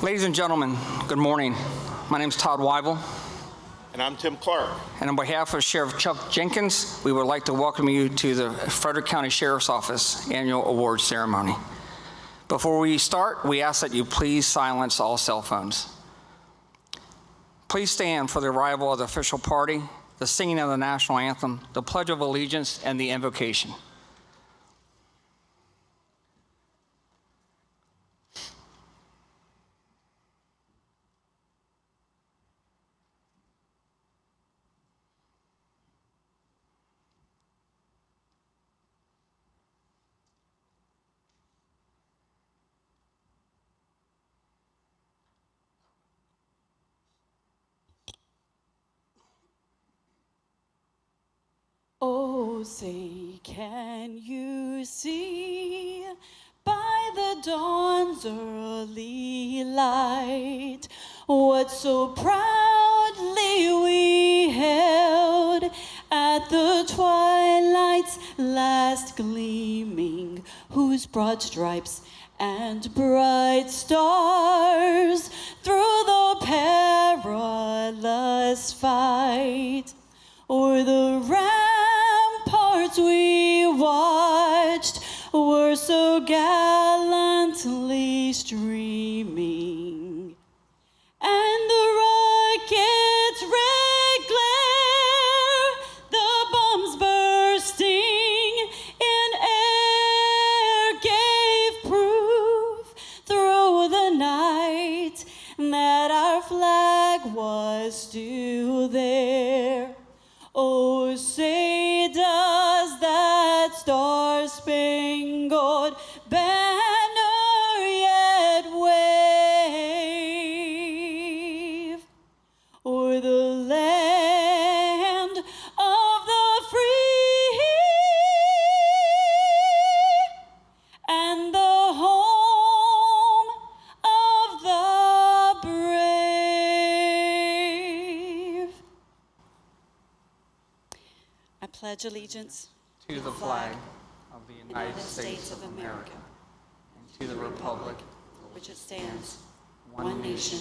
Ladies and gentlemen, good morning. My name is Todd Weibel. And I'm Tim Clark. And on behalf of Sheriff Chuck Jenkins, we would like to welcome you to the Frederick County Sheriff's Office Annual Awards Ceremony. Before we start, we ask that you please silence all cell phones. Please stand for the arrival of the official party, the singing of the national anthem, the Pledge of Allegiance, and the invocation. Oh, say, can you see by the dawn's early light what so proudly we held at the twilight's last gleaming, whose broad stripes and bright stars through the perilous fight o'er the ramparts we watched were so gallantly streaming, and the rocket's red glare, the bombs bursting in air, gave proof through the night that our flag was still there. Oh, say does that star-spangled banner yet wave o'er the land of the free and the home of the brave? I pledge allegiance To the flag of the United States of America and to the republic for which it stands, one nation,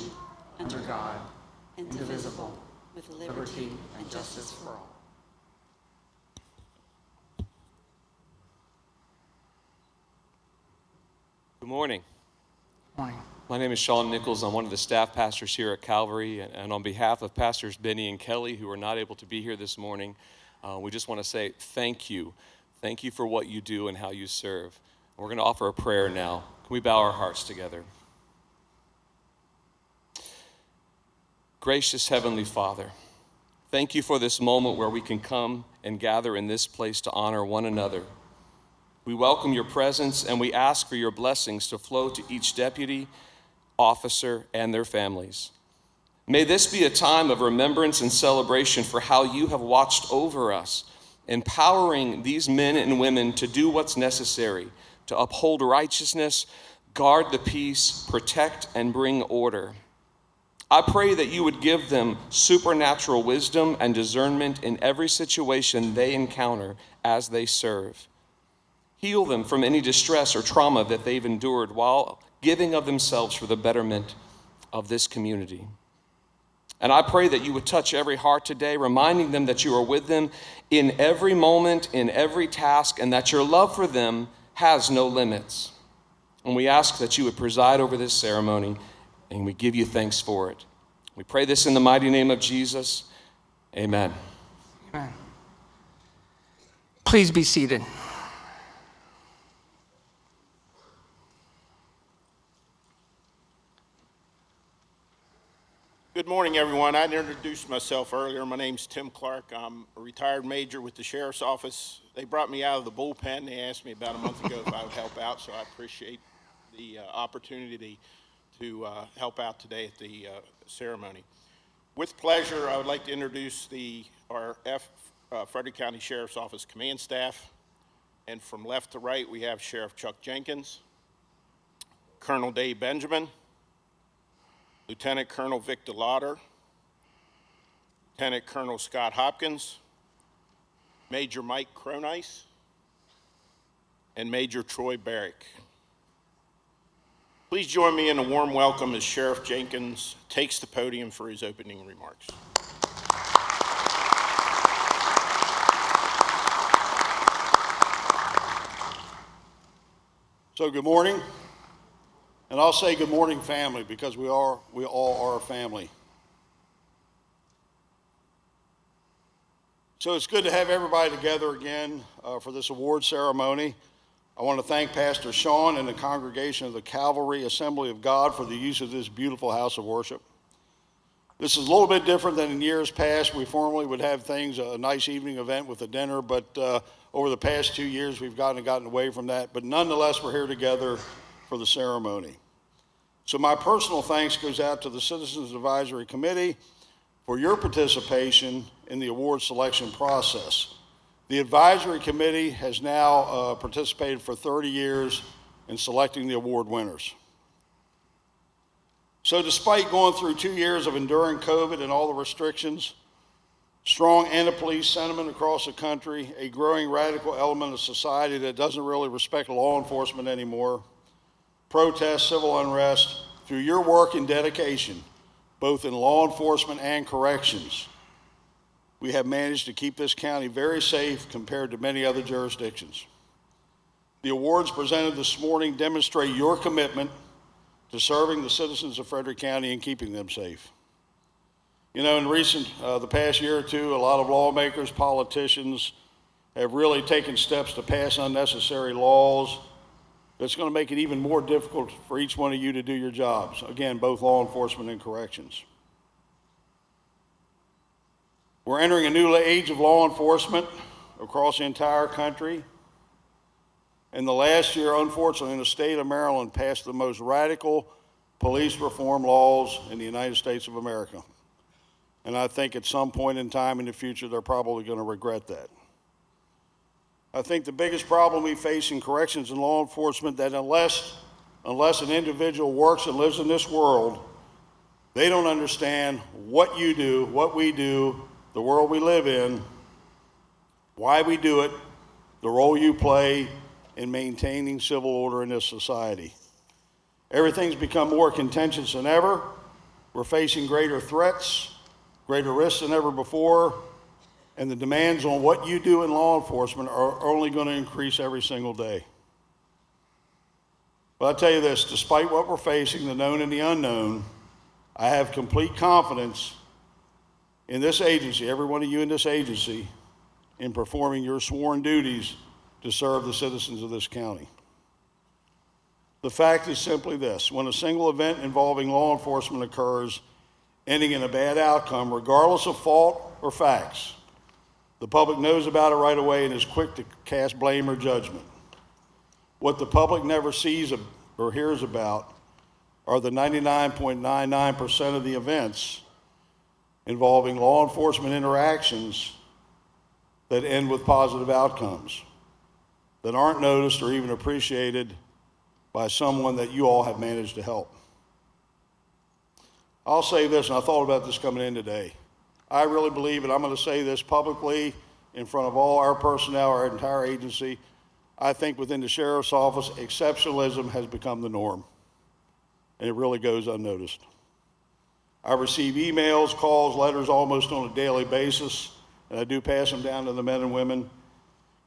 under God, indivisible, with liberty and justice for all. Good morning. Morning. My name is Sean Nichols. I'm one of the staff pastors here at Calvary, and on behalf of Pastors Benny and Kelly, who are not able to be here this morning, we just want to say thank you. Thank you for what you do and how you serve. We're going to offer a prayer now. Can we bow our hearts together? Gracious Heavenly Father, thank you for this moment where we can come and gather in this place to honor one another. We welcome your presence and we ask for your blessings to flow to each deputy, officer, and their families. May this be a time of remembrance and celebration for how you have watched over us, empowering these men and women to do what's necessary to uphold righteousness, guard the peace, protect, and bring order. I pray that you would give them supernatural wisdom and discernment in every situation they encounter as they serve. Heal them from any distress or trauma that they've endured while giving of themselves for the betterment of this community. And I pray that you would touch every heart today, reminding them that you are with them in every moment, in every task, and that your love for them has no limits. And we ask that you would preside over this ceremony, and we give you thanks for it. We pray this in the mighty name of Jesus. Amen. Amen. Please be seated. Good morning, everyone. I introduced myself earlier. My name's Tim Clark. I'm a retired major with the Sheriff's Office. They brought me out of the bullpen. They asked me about a month ago if I would help out, so I appreciate the opportunity to help out today at the ceremony. With pleasure, I would like to introduce our Frederick County Sheriff's Office command staff. And from left to right, we have Sheriff Chuck Jenkins, Colonel Dave Benjamin, Lieutenant Colonel Victor Lauder, Lieutenant Colonel Scott Hopkins, Major Mike Cronice, and Major Troy Barrick. Please join me in a warm welcome as Sheriff Jenkins takes the podium for his opening remarks. So good morning, and I'll say good morning family because we all are a family. So it's good to have everybody together again for this award ceremony. I want to thank Pastor Sean and the congregation of the Calvary Assembly of God for the use of this beautiful house of worship. This is a little bit different than in years past. We formally would have things, a nice evening event with a dinner, but over the past 2 years, we've gotten away from that. But nonetheless, we're here together for the ceremony. So my personal thanks goes out to the Citizens Advisory Committee for your participation in the award selection process. The advisory committee has now participated for 30 years in selecting the award winners. So despite going through 2 years of enduring COVID and all the restrictions, strong anti-police sentiment across the country, a growing radical element of society that doesn't really respect law enforcement anymore, protests, civil unrest, through your work and dedication, both in law enforcement and corrections, we have managed to keep this county very safe compared to many other jurisdictions. The awards presented this morning demonstrate your commitment to serving the citizens of Frederick County and keeping them safe. You know, in the past year or two, a lot of lawmakers, politicians have really taken steps to pass unnecessary laws that's going to make it even more difficult for each one of you to do your jobs. Again, both law enforcement and corrections. We're entering a new age of law enforcement across the entire country. In the last year, unfortunately, the state of Maryland passed the most radical police reform laws in the United States of America. And I think at some point in time in the future, they're probably going to regret that. I think the biggest problem we face in corrections and law enforcement that unless an individual works and lives in this world, they don't understand what you do, what we do, the world we live in, why we do it, the role you play in maintaining civil order in this society. Everything's become more contentious than ever. We're facing greater threats, greater risks than ever before, and the demands on what you do in law enforcement are only going to increase every single day. But I'll tell you this, despite what we're facing, the known and the unknown, I have complete confidence in this agency, every one of you in this agency, in performing your sworn duties to serve the citizens of this county. The fact is simply this: when a single event involving law enforcement occurs, ending in a bad outcome, regardless of fault or facts, the public knows about it right away and is quick to cast blame or judgment. What the public never sees or hears about are the 99.99% of the events involving law enforcement interactions that end with positive outcomes, that aren't noticed or even appreciated by someone that you all have managed to help. I'll say this, and I thought about this coming in today. I really believe, and I'm going to say this publicly in front of all our personnel, our entire agency, I think within the sheriff's office, exceptionalism has become the norm, and it really goes unnoticed. I receive emails, calls, letters almost on a daily basis, and I do pass them down to the men and women,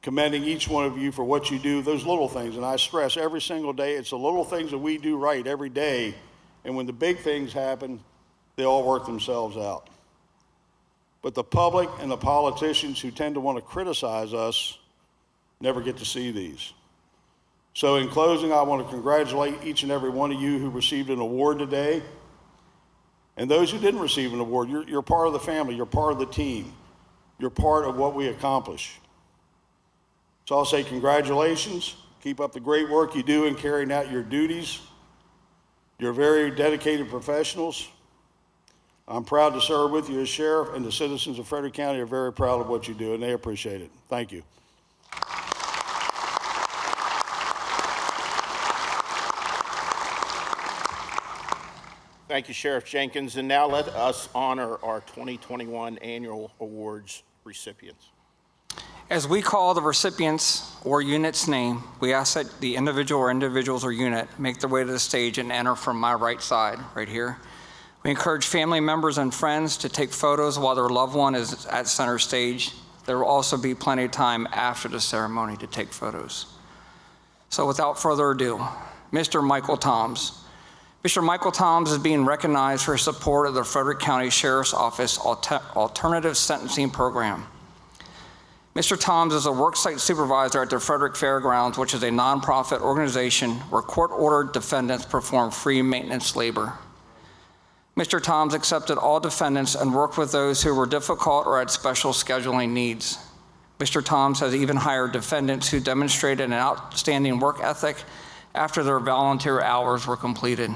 commending each one of you for what you do, those little things. And I stress every single day, it's the little things that we do right every day. And when the big things happen, they all work themselves out. But the public and the politicians who tend to want to criticize us never get to see these. So in closing, I want to congratulate each and every one of you who received an award today. And those who didn't receive an award, you're part of the family, you're part of the team. You're part of what we accomplish. So I'll say congratulations. Keep up the great work you do in carrying out your duties. You're very dedicated professionals. I'm proud to serve with you as sheriff, and the citizens of Frederick County are very proud of what you do, and they appreciate it. Thank you. Thank you, Sheriff Jenkins. And now let us honor our 2021 annual awards recipients. As we call the recipient's or unit's name, we ask that the individual or individuals or unit make their way to the stage and enter from my right side, right here. We encourage family members and friends to take photos while their loved one is at center stage. There will also be plenty of time after the ceremony to take photos. So without further ado, Mr. Michael Toms. Mr. Michael Toms is being recognized for his support of the Frederick County Sheriff's Office Alternative Sentencing Program. Mr. Toms is a worksite supervisor at the Frederick Fairgrounds, which is a nonprofit organization where court-ordered defendants perform free maintenance labor. Mr. Toms accepted all defendants and worked with those who were difficult or had special scheduling needs. Mr. Toms has even hired defendants who demonstrated an outstanding work ethic after their volunteer hours were completed.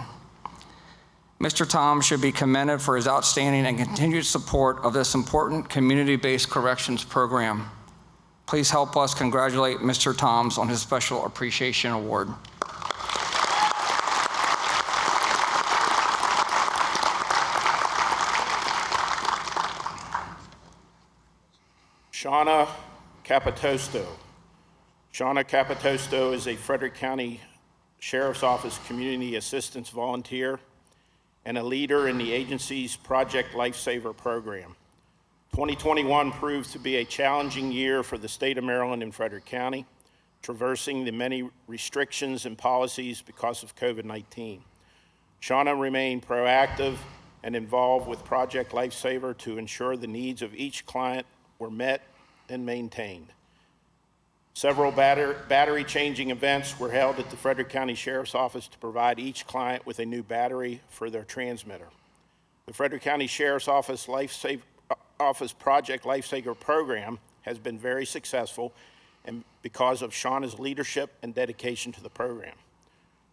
Mr. Toms should be commended for his outstanding and continued support of this important community-based corrections program. Please help us congratulate Mr. Toms on his Special Appreciation Award. Shauna Capitosto. Shauna Capitosto is a Frederick County Sheriff's Office Community Assistance Volunteer and a leader in the agency's Project Lifesaver program. 2021 proved to be a challenging year for the state of Maryland and Frederick County, traversing the many restrictions and policies because of COVID-19. Shauna remained proactive and involved with Project Lifesaver to ensure the needs of each client were met and maintained. Several battery changing events were held at the Frederick County Sheriff's Office to provide each client with a new battery for their transmitter. The Frederick County Sheriff's Office Project Lifesaver program has been very successful and because of Shauna's leadership and dedication to the program.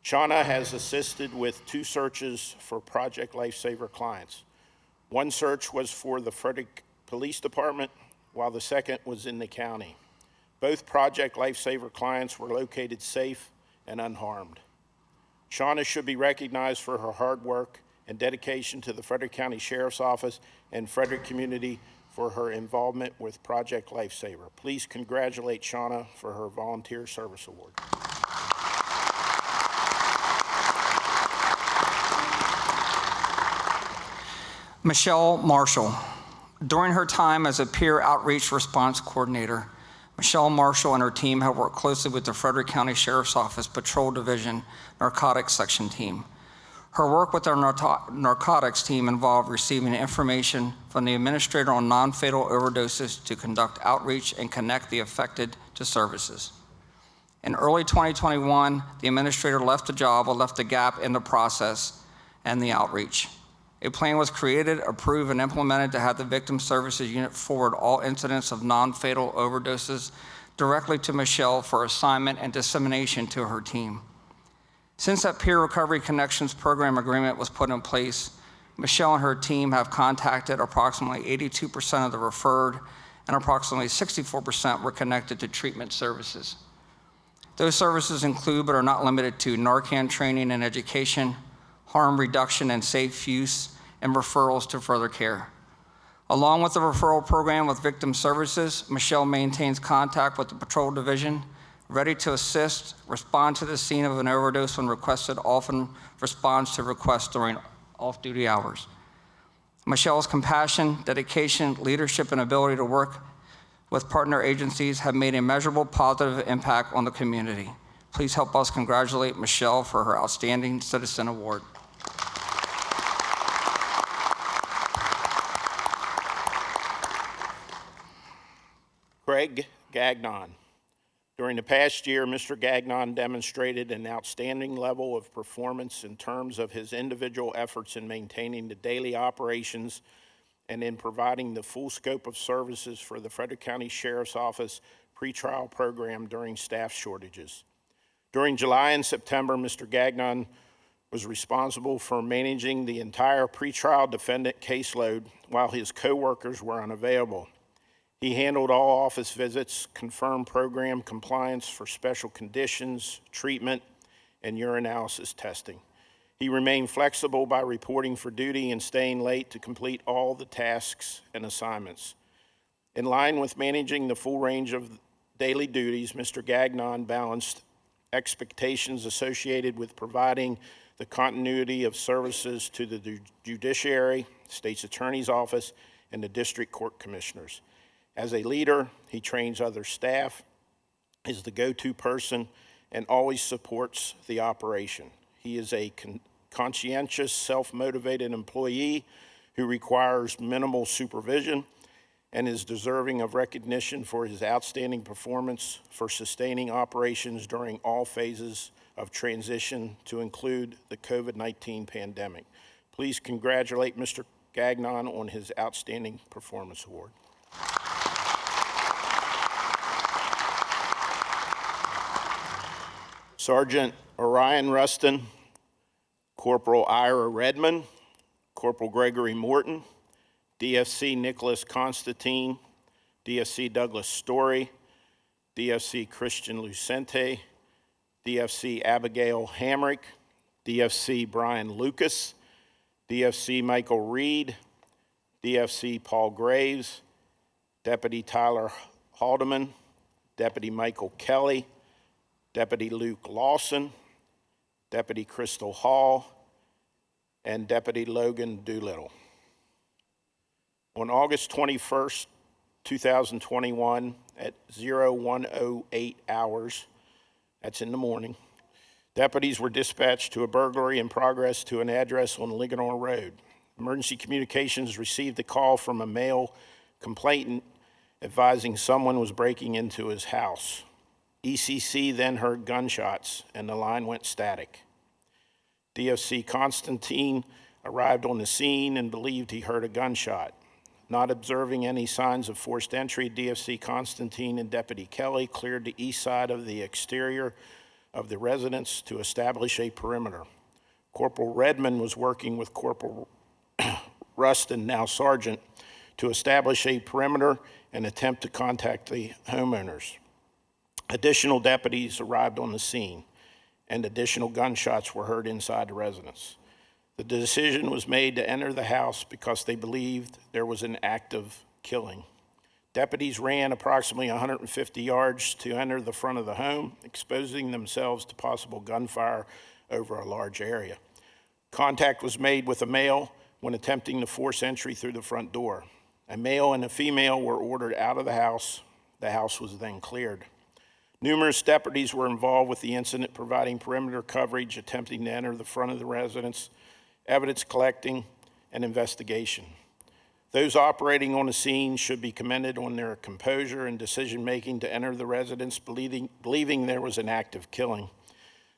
Shauna has assisted with 2 searches for Project Lifesaver clients. One search was for the Frederick Police Department, while the second was in the county. Both Project Lifesaver clients were located safe and unharmed. Shauna should be recognized for her hard work and dedication to the Frederick County Sheriff's Office and Frederick community for her involvement with Project Lifesaver. Please congratulate Shauna for her Volunteer Service Award. Michelle Marshall. During her time as a peer outreach response coordinator, Michelle Marshall and her team have worked closely with the Frederick County Sheriff's Office Patrol Division Narcotics Section team. Her work with our narcotics team involved receiving information from the administrator on non-fatal overdoses to conduct outreach and connect the affected to services. In early 2021, the administrator left the job or left a gap in the process and the outreach. A plan was created, approved, and implemented to have the Victim Services Unit forward all incidents of non-fatal overdoses directly to Michelle for assignment and dissemination to her team. Since that Peer Recovery Connections program agreement was put in place, Michelle and her team have contacted approximately 82% of the referred, and approximately 64% were connected to treatment services. Those services include, but are not limited to, Narcan training and education, harm reduction and safe use, and referrals to further care. Along with the referral program with Victim Services, Michelle maintains contact with the Patrol Division, ready to assist, respond to the scene of an overdose when requested, often responds to requests during off-duty hours. Michelle's compassion, dedication, leadership, and ability to work with partner agencies have made a measurable positive impact on the community. Please help us congratulate Michelle for her Outstanding Citizen Award. Craig Gagnon. During the past year, Mr. Gagnon demonstrated an outstanding level of performance in terms of his individual efforts in maintaining the daily operations and in providing the full scope of services for the Frederick County Sheriff's Office pretrial program during staff shortages. During July and September, Mr. Gagnon was responsible for managing the entire pretrial defendant caseload while his coworkers were unavailable. He handled all office visits, confirmed program compliance for special conditions, treatment, and urinalysis testing. He remained flexible by reporting for duty and staying late to complete all the tasks and assignments. In line with managing the full range of daily duties, Mr. Gagnon balanced expectations associated with providing the continuity of services to the judiciary, state's attorney's office, and the district court commissioners. As a leader, he trains other staff, is the go-to person, and always supports the operation. He is a conscientious, self-motivated employee who requires minimal supervision and is deserving of recognition for his outstanding performance for sustaining operations during all phases of transition to include the COVID-19 pandemic. Please congratulate Mr. Gagnon on his Outstanding Performance Award. Sergeant Orion Rustin, Corporal Ira Redmond, Corporal Gregory Morton, DFC Nicholas Constantine, DFC Douglas Story, DFC Christian Lucente, DFC Abigail Hamrick, DFC Brian Lucas, DFC Michael Reed, DFC Paul Graves, Deputy Tyler Haldeman, Deputy Michael Kelly, Deputy Luke Lawson, Deputy Crystal Hall, and Deputy Logan Doolittle. On August 21st, 2021, at 01:08 hours, that's in the morning, deputies were dispatched to a burglary in progress to an address on Ligonor Road. Emergency Communications received a call from a male complainant advising someone was breaking into his house. ECC then heard gunshots and the line went static. DFC Constantine arrived on the scene and believed he heard a gunshot. Not observing any signs of forced entry, DFC Constantine and Deputy Kelly cleared the east side of the exterior of the residence to establish a perimeter. Corporal Redmond was working with Corporal Rustin, now Sergeant, to establish a perimeter and attempt to contact the homeowners. Additional deputies arrived on the scene, and additional gunshots were heard inside the residence. The decision was made to enter the house because they believed there was an active killing. Deputies ran approximately 150 yards to enter the front of the home, exposing themselves to possible gunfire over a large area. Contact was made with a male when attempting to force entry through the front door. A male and a female were ordered out of the house. The house was then cleared. Numerous deputies were involved with the incident, providing perimeter coverage, attempting to enter the front of the residence, evidence collecting, and investigation. Those operating on the scene should be commended on their composure and decision-making to enter the residence, believing there was an active killing.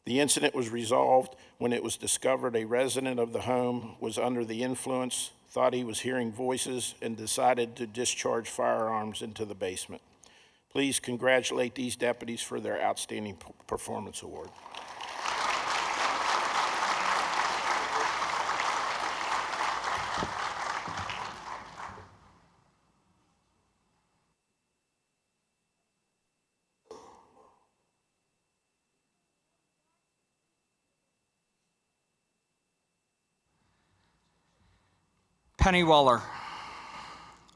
The incident was resolved when it was discovered a resident of the home was under the influence, thought he was hearing voices, and decided to discharge firearms into the basement. Please congratulate these deputies for their Outstanding Performance Award. Penny Weller.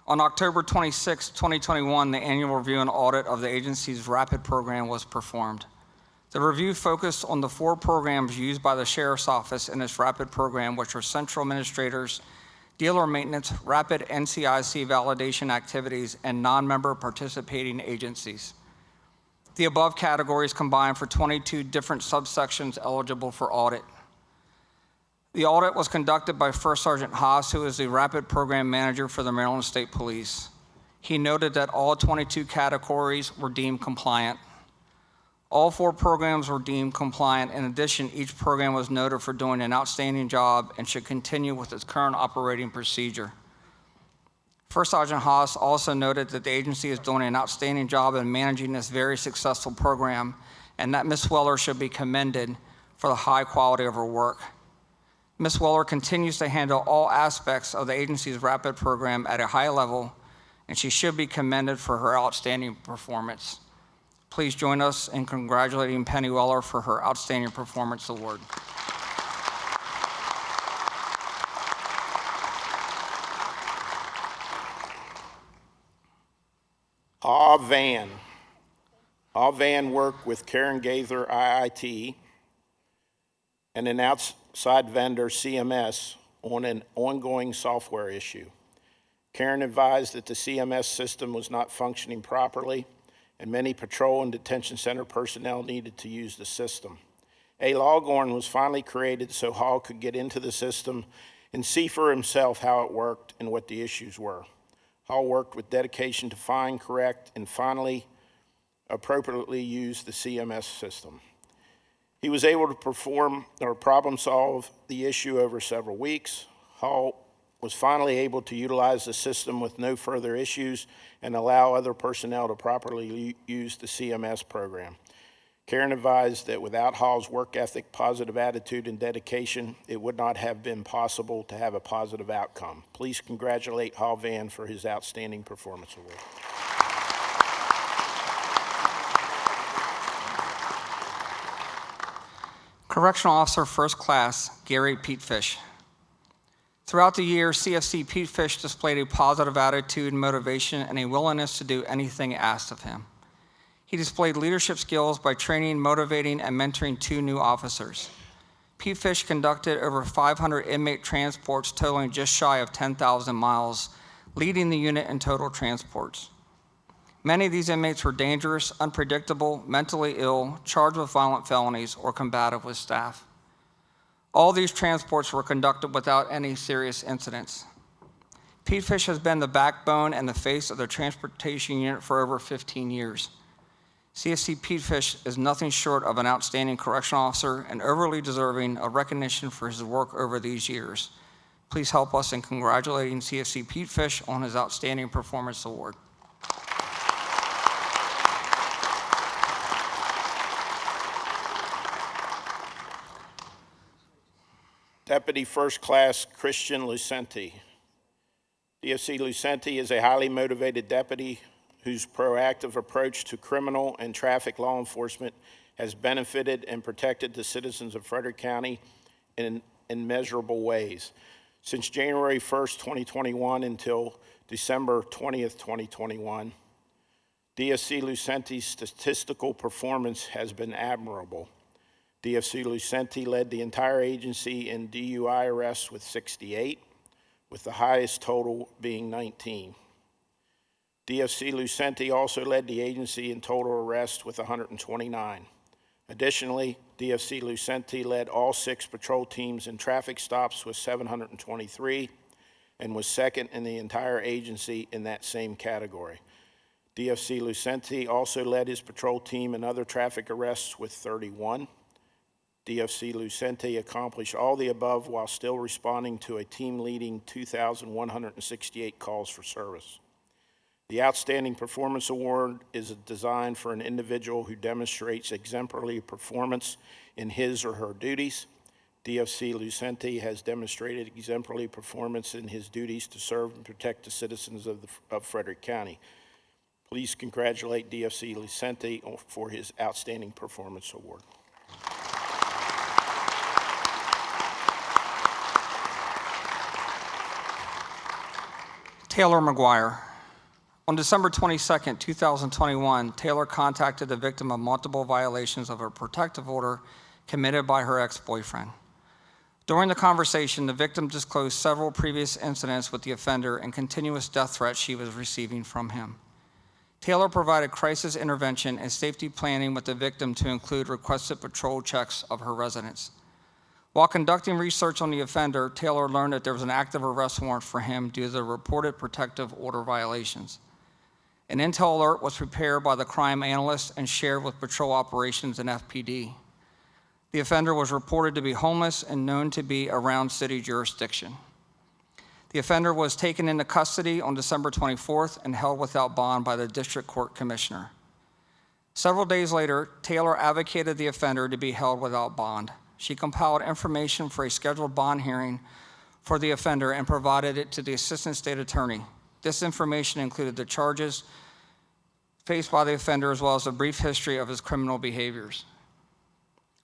On October 26, 2021, the annual review and audit of the agency's RAPID program was performed. The review focused on the 4 programs used by the Sheriff's Office in its RAPID program, which are Central Administrators, Dealer Maintenance, RAPID NCIC validation activities, and non-member participating agencies. The above categories combine for 22 different subsections eligible for audit. The audit was conducted by First Sergeant Haas, who is the RAPID Program Manager for the Maryland State Police. He noted that all 22 categories were deemed compliant. All 4 programs were deemed compliant. In addition, each program was noted for doing an outstanding job and should continue with its current operating procedure. First Sergeant Haas also noted that the agency is doing an outstanding job in managing this very successful program, and that Ms. Weller should be commended for the high quality of her work. Ms. Weller continues to handle all aspects of the agency's RAPID program at a high level, and she should be commended for her outstanding performance. Please join us in congratulating Penny Weller for her Outstanding Performance Award. Van. Van worked with Karen Gaither IIT and an outside vendor, CMS, on an ongoing software issue. Karen advised that the CMS system was not functioning properly, and many patrol and detention center personnel needed to use the system. A login was finally created so Hall could get into the system and see for himself how it worked and what the issues were. Hall worked with dedication to find, correct, and finally appropriately use the CMS system. He was able to problem solve the issue over several weeks. Hall was finally able to utilize the system with no further issues and allow other personnel to properly use the CMS program. Karen advised that without Hall's work ethic, positive attitude, and dedication, it would not have been possible to have a positive outcome. Please congratulate Hall Van for his Outstanding Performance Award. Correctional Officer First Class, Gary Pete Fish. Throughout the year, CFC Pete Fish displayed a positive attitude, motivation, and a willingness to do anything asked of him. He displayed leadership skills by training, motivating, and mentoring 2 new officers. Pete Fish conducted over 500 inmate transports totaling just shy of 10,000 miles, leading the unit in total transports. Many of these inmates were dangerous, unpredictable, mentally ill, charged with violent felonies, or combative with staff. All these transports were conducted without any serious incidents. Pete Fish has been the backbone and the face of the transportation unit for over 15 years. CFC Pete Fish is nothing short of an outstanding correctional officer and overly deserving of recognition for his work over these years. Please help us in congratulating CFC Pete Fish on his Outstanding Performance Award. Deputy First Class Christian Lucenti. DFC Lucenti is a highly motivated deputy whose proactive approach to criminal and traffic law enforcement has benefited and protected the citizens of Frederick County in immeasurable ways. Since January 1st, 2021 until December 20th, 2021, DFC Lucenti's statistical performance has been admirable. DFC Lucenti led the entire agency in DUI arrests with 68, with the highest total being 19. DFC Lucenti also led the agency in total arrests with 129. Additionally, DFC Lucenti led all 6 patrol teams in traffic stops with 723 and was second in the entire agency in that same category. DFC Lucenti also led his patrol team in other traffic arrests with 31. DFC Lucenti accomplished all the above while still responding to a team-leading 2,168 calls for service. The Outstanding Performance Award is designed for an individual who demonstrates exemplary performance in his or her duties. DFC Lucenti has demonstrated exemplary performance in his duties to serve and protect the citizens of Frederick County. Please congratulate DFC Lucenti for his Outstanding Performance Award. Taylor McGuire. On December 22nd, 2021, Taylor contacted the victim of multiple violations of a protective order committed by her ex-boyfriend. During the conversation, the victim disclosed several previous incidents with the offender and continuous death threats she was receiving from him. Taylor provided crisis intervention and safety planning with the victim to include requested patrol checks of her residence. While conducting research on the offender, Taylor learned that there was an active arrest warrant for him due to the reported protective order violations. An intel alert was prepared by the crime analyst and shared with patrol operations and FPD. The offender was reported to be homeless and known to be around city jurisdiction. The offender was taken into custody on December 24th and held without bond by the district court commissioner. Several days later, Taylor advocated the offender to be held without bond. She compiled information for a scheduled bond hearing for the offender and provided it to the assistant state attorney. This information included the charges faced by the offender as well as a brief history of his criminal behaviors.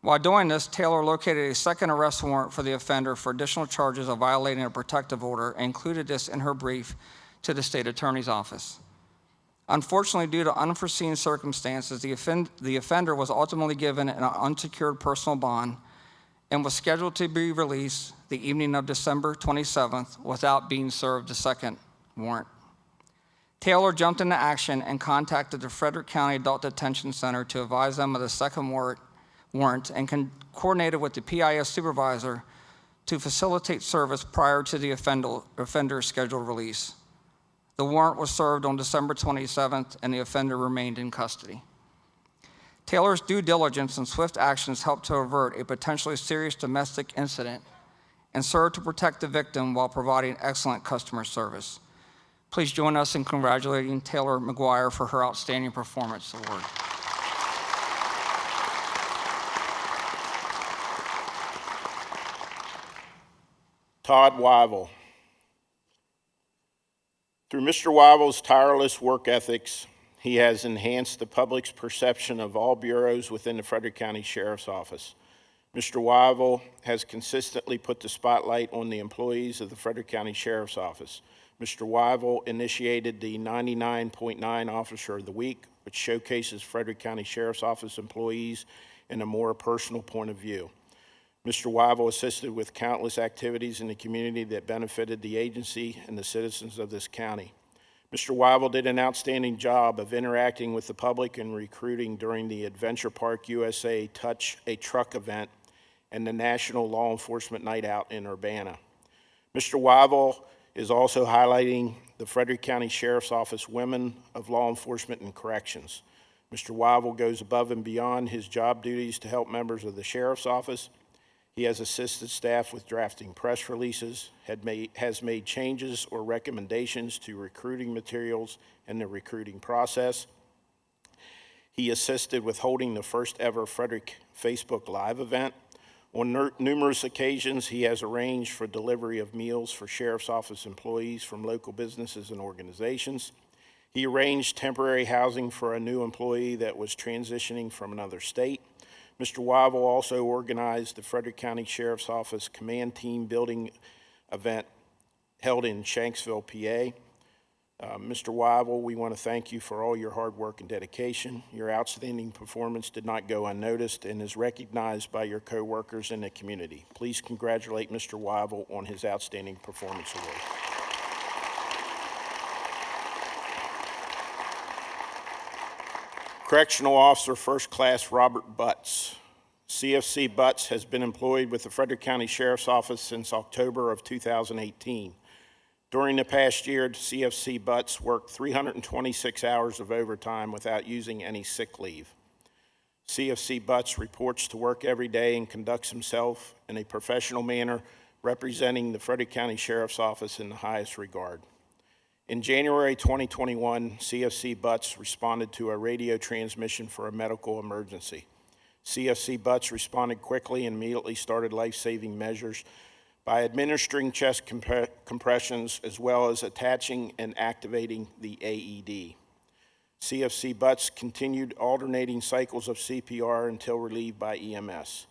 While doing this, Taylor located a second arrest warrant for the offender for additional charges of violating a protective order and included this in her brief to the state attorney's office. Unfortunately, due to unforeseen circumstances, the offender was ultimately given an unsecured personal bond and was scheduled to be released the evening of December 27th without being served a second warrant. Taylor jumped into action and contacted the Frederick County Adult Detention Center to advise them of the second warrant and coordinated with the PIS supervisor to facilitate service prior to the offender's scheduled release. The warrant was served on December 27th, and the offender remained in custody. Taylor's due diligence and swift actions helped to avert a potentially serious domestic incident and served to protect the victim while providing excellent customer service. Please join us in congratulating Taylor McGuire for her Outstanding Performance Award. Todd Wyville. Through Mr. Wyville's tireless work ethics, he has enhanced the public's perception of all bureaus within the Frederick County Sheriff's Office. Mr. Wyville has consistently put the spotlight on the employees of the Frederick County Sheriff's Office. Mr. Wyville initiated the 99.9 Officer of the Week, which showcases Frederick County Sheriff's Office employees in a more personal point of view. Mr. Wyville assisted with countless activities in the community that benefited the agency and the citizens of this county. Mr. Wyville did an outstanding job of interacting with the public and recruiting during the Adventure Park USA Touch a Truck event and the National Law Enforcement Night Out in Urbana. Mr. Wyville is also highlighting the Frederick County Sheriff's Office Women of Law Enforcement and Corrections. Mr. Wyville goes above and beyond his job duties to help members of the Sheriff's Office. He has assisted staff with drafting press releases, has made changes or recommendations to recruiting materials and the recruiting process. He assisted with holding the first ever Frederick Facebook Live event. On numerous occasions, he has arranged for delivery of meals for Sheriff's Office employees from local businesses and organizations. He arranged temporary housing for a new employee that was transitioning from another state. Mr. Wyville also organized the Frederick County Sheriff's Office Command Team Building event held in Shanksville, PA. Mr. Wyville, we want to thank you for all your hard work and dedication. Your outstanding performance did not go unnoticed and is recognized by your coworkers in the community. Please congratulate Mr. Wyville on his Outstanding Performance Award. Correctional Officer First Class Robert Butts. CFC Butts has been employed with the Frederick County Sheriff's Office since October of 2018. During the past year, CFC Butts worked 326 hours of overtime without using any sick leave. CFC Butts reports to work every day and conducts himself in a professional manner, representing the Frederick County Sheriff's Office in the highest regard. In January 2021, CFC Butts responded to a radio transmission for a medical emergency. CFC Butts responded quickly and immediately started life-saving measures by administering chest compressions as well as attaching and activating the AED. CFC Butts continued alternating cycles of CPR until relieved by EMS.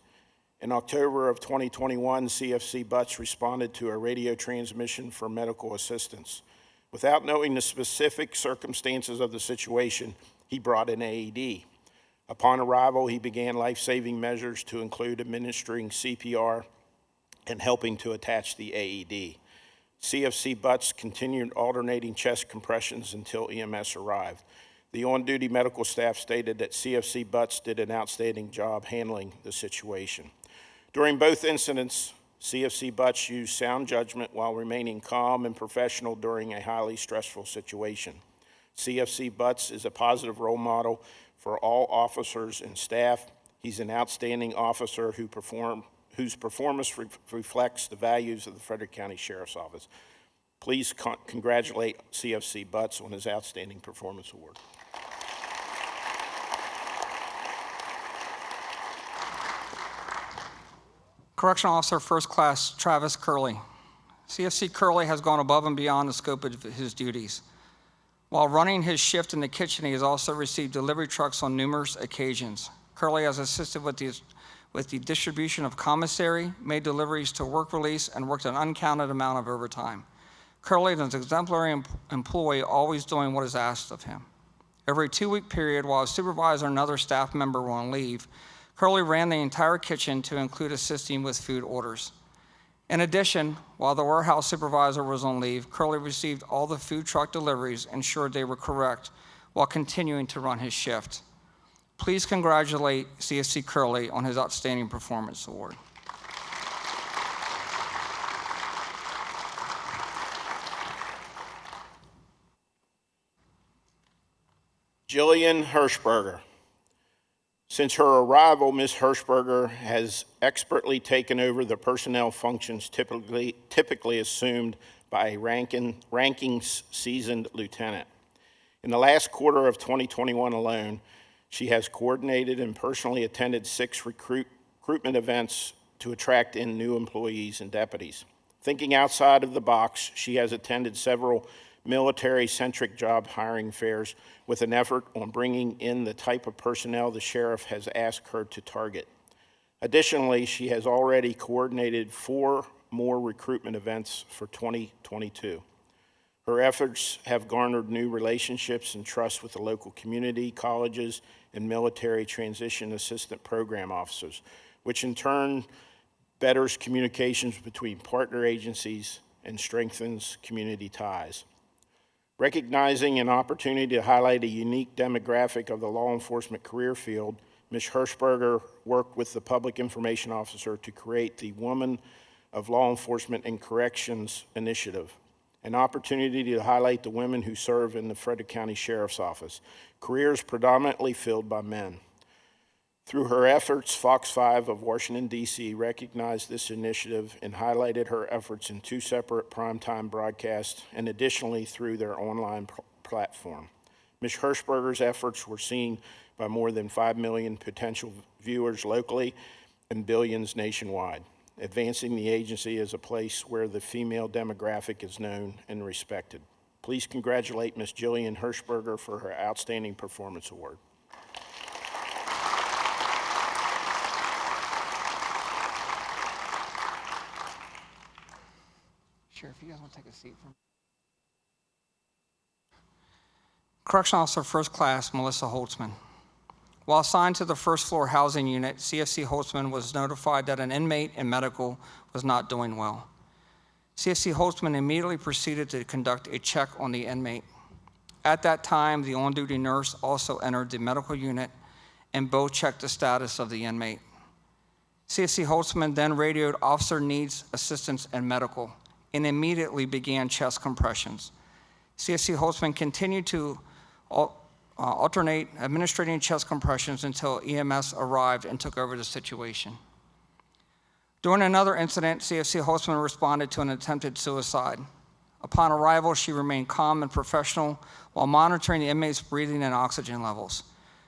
In October of 2021, CFC Butts responded to a radio transmission for medical assistance. Without knowing the specific circumstances of the situation, he brought an AED. Upon arrival, he began life-saving measures to include administering CPR and helping to attach the AED. CFC Butts continued alternating chest compressions until EMS arrived. The on-duty medical staff stated that CFC Butts did an outstanding job handling the situation. During both incidents, CFC Butts used sound judgment while remaining calm and professional during a highly stressful situation. CFC Butts is a positive role model for all officers and staff. He's an outstanding officer whose performance reflects the values of the Frederick County Sheriff's Office. Please congratulate CFC Butts on his Outstanding Performance Award. Correctional Officer First Class Travis Curley. CFC Curley has gone above and beyond the scope of his duties. While running his shift in the kitchen, he has also received delivery trucks on numerous occasions. Curley has assisted with the distribution of commissary, made deliveries to work release, and worked an uncounted amount of overtime. Curley is an exemplary employee, always doing what is asked of him. Over a 2-week period, while a supervisor and another staff member were on leave, Curly ran the entire kitchen to include assisting with food orders. In addition, while the warehouse supervisor was on leave, Curly received all the food truck deliveries, ensured they were correct, while continuing to run his shift. Please congratulate CFC Curly on his Outstanding Performance Award. Jillian Hirschberger. Since her arrival, Ms. Hirschberger has expertly taken over the personnel functions typically assumed by a rankings seasoned lieutenant. In the last quarter of 2021 alone, she has coordinated and personally attended 6 recruitment events to attract in new employees and deputies. Thinking outside of the box, she has attended several military-centric job hiring fairs with an effort on bringing in the type of personnel the sheriff has asked her to target. Additionally, she has already coordinated 4 more recruitment events for 2022. Her efforts have garnered new relationships and trust with the local community, colleges, and military transition assistant program officers, which in turn betters communications between partner agencies and strengthens community ties. Recognizing an opportunity to highlight a unique demographic of the law enforcement career field, Ms. Hirschberger worked with the public information officer to create the Woman of Law Enforcement and Corrections Initiative, an opportunity to highlight the women who serve in the Frederick County Sheriff's Office, careers predominantly filled by men. Through her efforts, Fox 5 of Washington, D.C. recognized this initiative and highlighted her efforts in 2 separate primetime broadcasts and additionally through their online platform. Ms. Hirschberger's efforts were seen by more than 5 million potential viewers locally and billions nationwide, advancing the agency as a place where the female demographic is known and respected. Please congratulate Ms. Jillian Hirschberger for her Outstanding Performance Award. Sheriff, you guys want to take a seat for me? Correctional Officer First Class Melissa Holtzman. While assigned to the first floor housing unit, CFC Holtzman was notified that an inmate in medical was not doing well. CFC Holtzman immediately proceeded to conduct a check on the inmate. At that time, the on-duty nurse also entered the medical unit and both checked the status of the inmate. CFC Holtzman then radioed officer needs assistance in medical and immediately began chest compressions. CFC Holtzman continued to alternate administrating chest compressions until EMS arrived and took over the situation. During another incident, CFC Holtzman responded to an attempted suicide. Upon arrival, she remained calm and professional while monitoring the inmate's breathing and oxygen levels.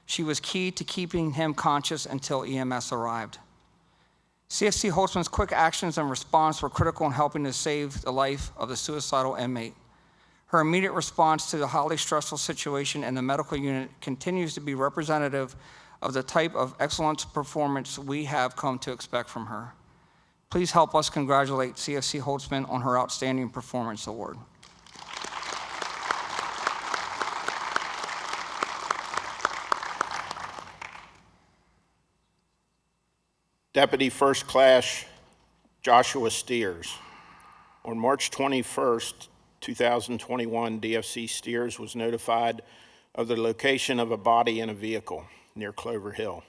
She was key to keeping him conscious until EMS arrived. CFC Holtzman's quick actions and response were critical in helping to save the life of the suicidal inmate. Her immediate response to the highly stressful situation in the medical unit continues to be representative of the type of excellent performance we have come to expect from her. Please help us congratulate CFC Holtzman on her Outstanding Performance Award. Deputy First Class Joshua Steers. On March 21st, 2021, DFC Steers was notified of the location of a body in a vehicle near Clover Hill.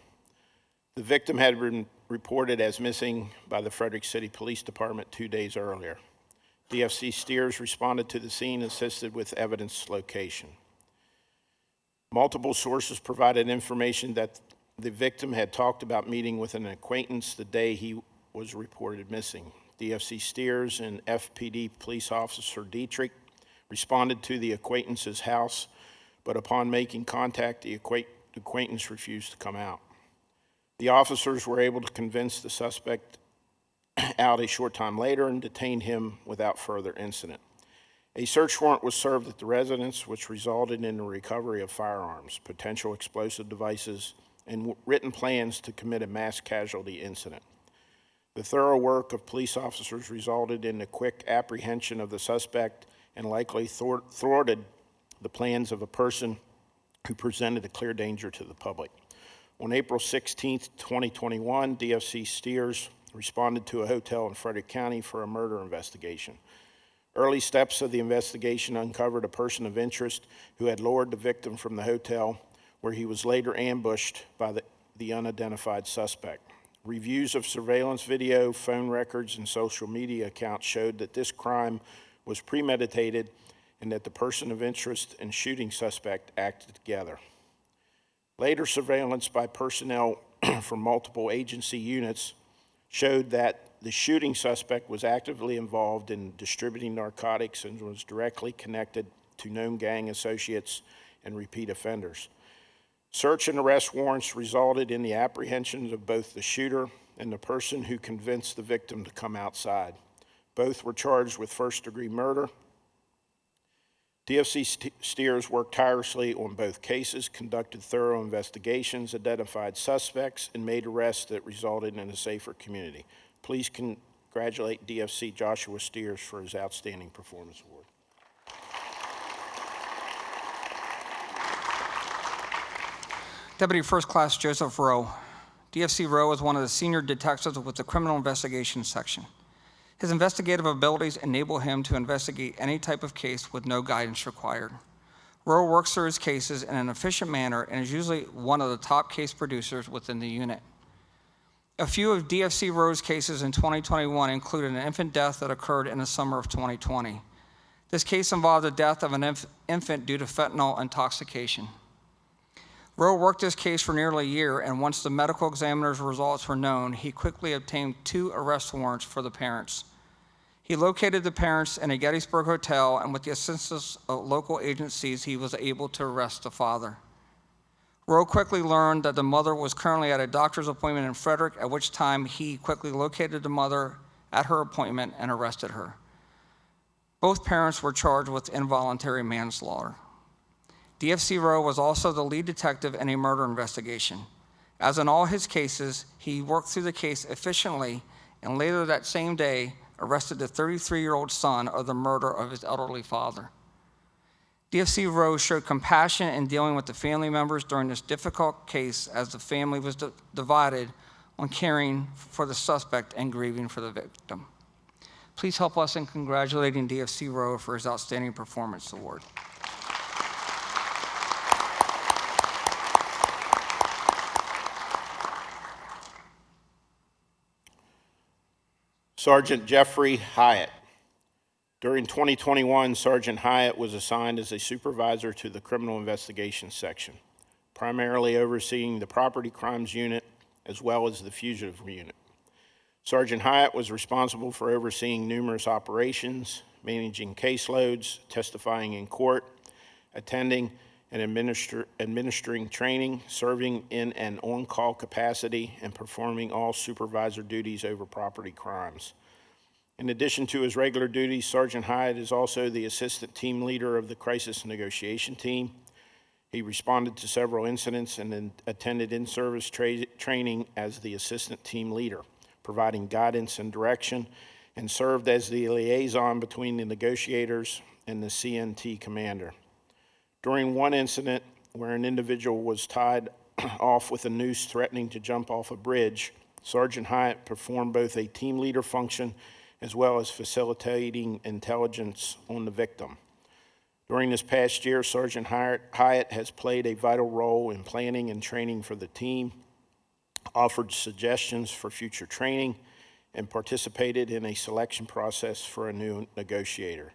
The victim had been reported as missing by the Frederick City Police Department 2 days earlier. DFC Steers responded to the scene and assisted with evidence location. Multiple sources provided information that the victim had talked about meeting with an acquaintance the day he was reported missing. DFC Steers and FPD Police Officer Dietrich responded to the acquaintance's house, but upon making contact, the acquaintance refused to come out. The officers were able to convince the suspect out a short time later and detained him without further incident. A search warrant was served at the residence, which resulted in the recovery of firearms, potential explosive devices, and written plans to commit a mass casualty incident. The thorough work of police officers resulted in the quick apprehension of the suspect and likely thwarted the plans of a person who presented a clear danger to the public. On April 16, 2021, DFC Steers responded to a hotel in Frederick County for a murder investigation. Early steps of the investigation uncovered a person of interest who had lured the victim from the hotel, where he was later ambushed by the unidentified suspect. Reviews of surveillance video, phone records, and social media accounts showed that this crime was premeditated and that the person of interest and shooting suspect acted together. Later surveillance by personnel from multiple agency units showed that the shooting suspect was actively involved in distributing narcotics and was directly connected to known gang associates and repeat offenders. Search and arrest warrants resulted in the apprehension of both the shooter and the person who convinced the victim to come outside. Both were charged with first-degree murder. DFC Steers worked tirelessly on both cases, conducted thorough investigations, identified suspects, and made arrests that resulted in a safer community. Please congratulate DFC Joshua Steers for his Outstanding Performance Award. Deputy First Class Joseph Rowe. DFC Rowe is one of the senior detectives with the Criminal Investigations Section. His investigative abilities enable him to investigate any type of case with no guidance required. Rowe works through his cases in an efficient manner and is usually one of the top case producers within the unit. A few of DFC Rowe's cases in 2021 included an infant death that occurred in the summer of 2020. This case involved the death of an infant due to fentanyl intoxication. Rowe worked this case for nearly a year, and once the medical examiner's results were known, he quickly obtained 2 arrest warrants for the parents. He located the parents in a Gettysburg hotel, and with the assistance of local agencies, he was able to arrest the father. Rowe quickly learned that the mother was currently at a doctor's appointment in Frederick, at which time he quickly located the mother at her appointment and arrested her. Both parents were charged with involuntary manslaughter. DFC Rowe was also the lead detective in a murder investigation. As in all his cases, he worked through the case efficiently and later that same day arrested the 33-year-old son of the murder of his elderly father. DFC Rowe showed compassion in dealing with the family members during this difficult case as the family was divided on caring for the suspect and grieving for the victim. Please help us in congratulating DFC Rowe for his Outstanding Performance Award. Sergeant Jeffrey Hyatt. During 2021, Sergeant Hyatt was assigned as a supervisor to the Criminal Investigations Section, primarily overseeing the Property Crimes Unit as well as the Fugitive Unit. Sergeant Hyatt was responsible for overseeing numerous operations, managing caseloads, testifying in court, attending and administering training, serving in an on-call capacity, and performing all supervisor duties over property crimes. In addition to his regular duties, Sergeant Hyatt is also the assistant team leader of the crisis negotiation team. He responded to several incidents and then attended in-service training as the assistant team leader, providing guidance and direction, and served as the liaison between the negotiators and the CNT commander. During one incident where an individual was tied off with a noose threatening to jump off a bridge, Sergeant Hyatt performed both a team leader function as well as facilitating intelligence on the victim. During this past year, Sergeant Hyatt has played a vital role in planning and training for the team, offered suggestions for future training, and participated in a selection process for a new negotiator.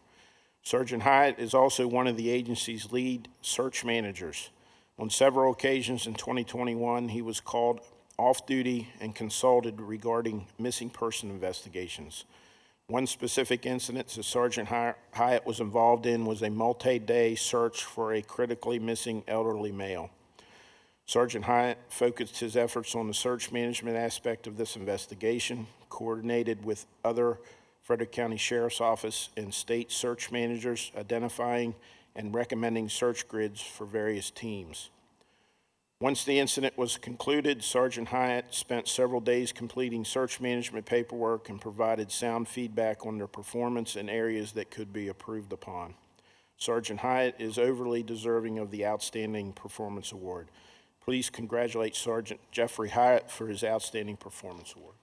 Sergeant Hyatt is also one of the agency's lead search managers. On several occasions in 2021, he was called off duty and consulted regarding missing person investigations. One specific incident that Sergeant Hyatt was involved in was a multi-day search for a critically missing elderly male. Sergeant Hyatt focused his efforts on the search management aspect of this investigation, coordinated with other Frederick County Sheriff's Office and state search managers, identifying and recommending search grids for various teams. Once the incident was concluded, Sergeant Hyatt spent several days completing search management paperwork and provided sound feedback on their performance in areas that could be improved upon. Sergeant Hyatt is overly deserving of the Outstanding Performance Award. Please congratulate Sergeant Jeffrey Hyatt for his Outstanding Performance Award.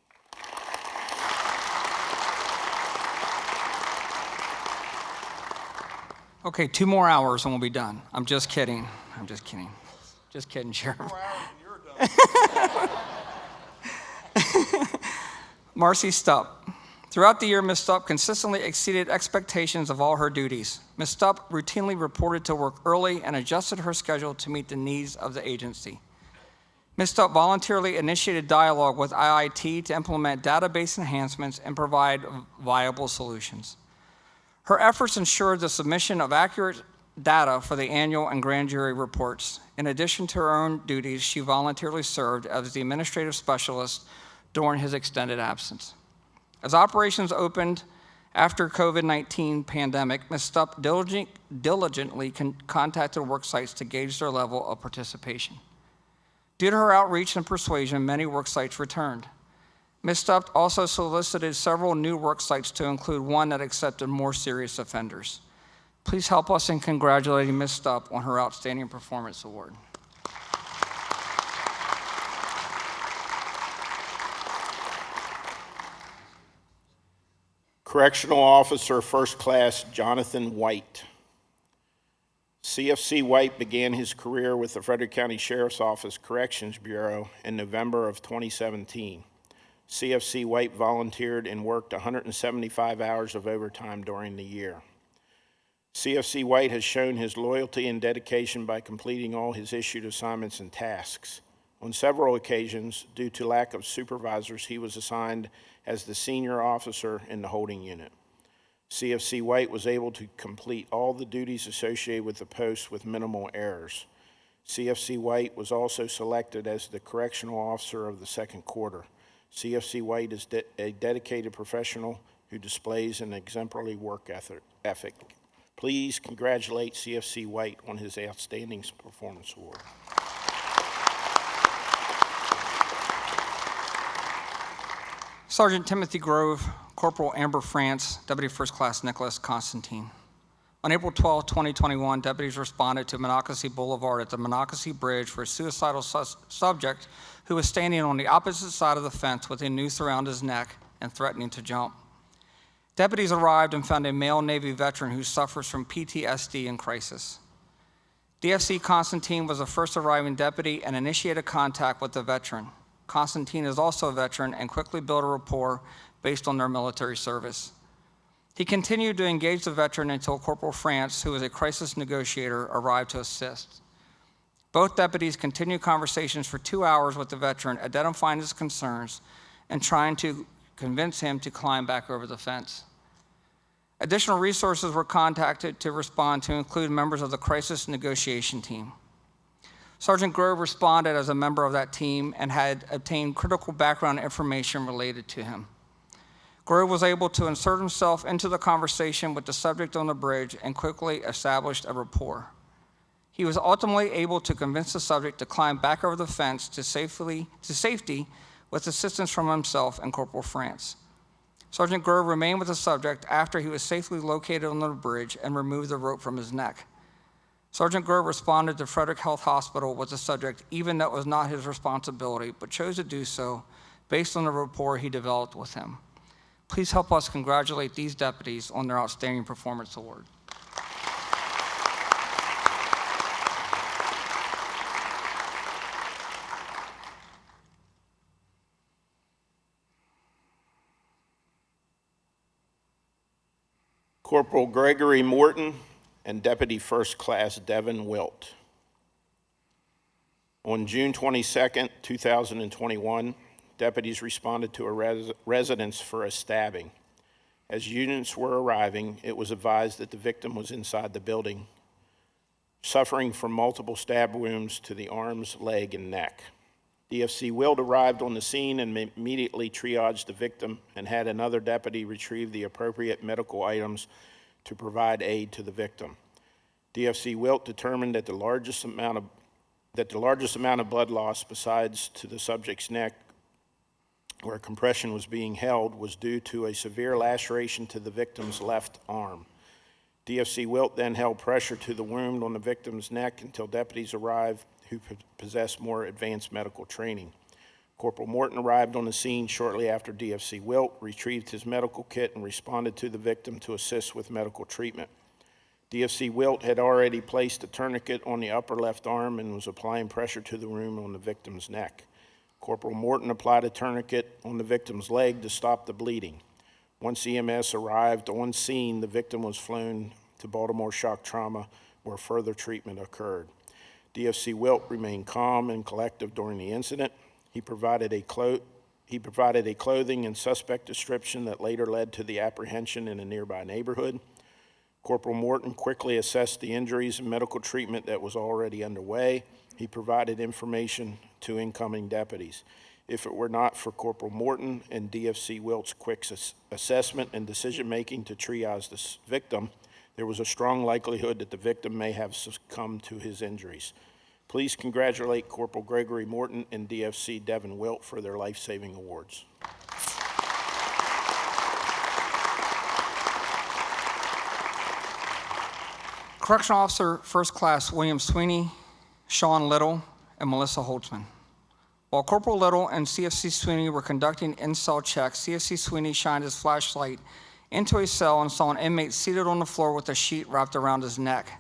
Okay, 2 more hours and we'll be done. I'm just kidding. I'm just kidding. Just kidding, Sheriff. Marcy Stupp. Throughout the year, Ms. Stupp consistently exceeded expectations of all her duties. Ms. Stupp routinely reported to work early and adjusted her schedule to meet the needs of the agency. Ms. Stupp voluntarily initiated dialogue with IIT to implement database enhancements and provide viable solutions. Her efforts ensured the submission of accurate data for the annual and grand jury reports. In addition to her own duties, she voluntarily served as the administrative specialist during his extended absence. As operations opened after COVID-19 pandemic, Ms. Stupp diligently contacted work sites to gauge their level of participation. Due to her outreach and persuasion, many work sites returned. Ms. Stupp also solicited several new work sites to include one that accepted more serious offenders. Please help us in congratulating Ms. Stupp on her Outstanding Performance Award. Correctional Officer First Class Jonathan White. CFC White began his career with the Frederick County Sheriff's Office Corrections Bureau in November of 2017. CFC White volunteered and worked 175 hours of overtime during the year. CFC White has shown his loyalty and dedication by completing all his issued assignments and tasks. On several occasions, due to lack of supervisors, he was assigned as the senior officer in the holding unit. CFC White was able to complete all the duties associated with the post with minimal errors. CFC White was also selected as the correctional officer of the second quarter. CFC White is a dedicated professional who displays an exemplary work ethic. Please congratulate CFC White on his Outstanding Performance Award. Sergeant Timothy Grove, Corporal Amber France, Deputy First Class Nicholas Constantine. On April 12, 2021, deputies responded to Monocacy Boulevard at the Monocacy Bridge for a suicidal subject who was standing on the opposite side of the fence with a noose around his neck and threatening to jump. Deputies arrived and found a male Navy veteran who suffers from PTSD and crisis. DFC Constantine was the first arriving deputy and initiated contact with the veteran. Constantine is also a veteran and quickly built a rapport based on their military service. He continued to engage the veteran until Corporal France, who was a crisis negotiator, arrived to assist. Both deputies continued conversations for 2 hours with the veteran, identifying his concerns and trying to convince him to climb back over the fence. Additional resources were contacted to respond to include members of the crisis negotiation team. Sergeant Grove responded as a member of that team and had obtained critical background information related to him. Grove was able to insert himself into the conversation with the subject on the bridge and quickly established a rapport. He was ultimately able to convince the subject to climb back over the fence to safety with assistance from himself and Corporal France. Sergeant Grove remained with the subject after he was safely located on the bridge and removed the rope from his neck. Sergeant Grove responded to Frederick Health Hospital with the subject, even though it was not his responsibility, but chose to do so based on the rapport he developed with him. Please help us congratulate these deputies on their Outstanding Performance Award. Corporal Gregory Morton and Deputy First Class Devin Wilt. On June 22, 2021, deputies responded to a residence for a stabbing. As units were arriving, it was advised that the victim was inside the building, suffering from multiple stab wounds to the arms, leg, and neck. DFC Wilt arrived on the scene and immediately triaged the victim and had another deputy retrieve the appropriate medical items to provide aid to the victim. DFC Wilt determined that the largest amount of blood loss besides to the subject's neck where compression was being held was due to a severe laceration to the victim's left arm. DFC Wilt then held pressure to the wound on the victim's neck until deputies arrived who possessed more advanced medical training. Corporal Morton arrived on the scene shortly after DFC Wilt, retrieved his medical kit, and responded to the victim to assist with medical treatment. DFC Wilt had already placed a tourniquet on the upper left arm and was applying pressure to the wound on the victim's neck. Corporal Morton applied a tourniquet on the victim's leg to stop the bleeding. Once EMS arrived on scene, the victim was flown to Baltimore Shock Trauma, where further treatment occurred. DFC Wilt remained calm and collective during the incident. He provided a clothing and suspect description that later led to the apprehension in a nearby neighborhood. Corporal Morton quickly assessed the injuries and medical treatment that was already underway. He provided information to incoming deputies. If it were not for Corporal Morton and DFC Wilt's quick assessment and decision-making to triage this victim, there was a strong likelihood that the victim may have succumbed to his injuries. Please congratulate Corporal Gregory Morton and DFC Devin Wilt for their life-saving awards. Correctional Officer First Class William Sweeney, Sean Little, and Melissa Holtzman. While Corporal Little and CFC Sweeney were conducting in-cell checks, CFC Sweeney shined his flashlight into a cell and saw an inmate seated on the floor with a sheet wrapped around his neck.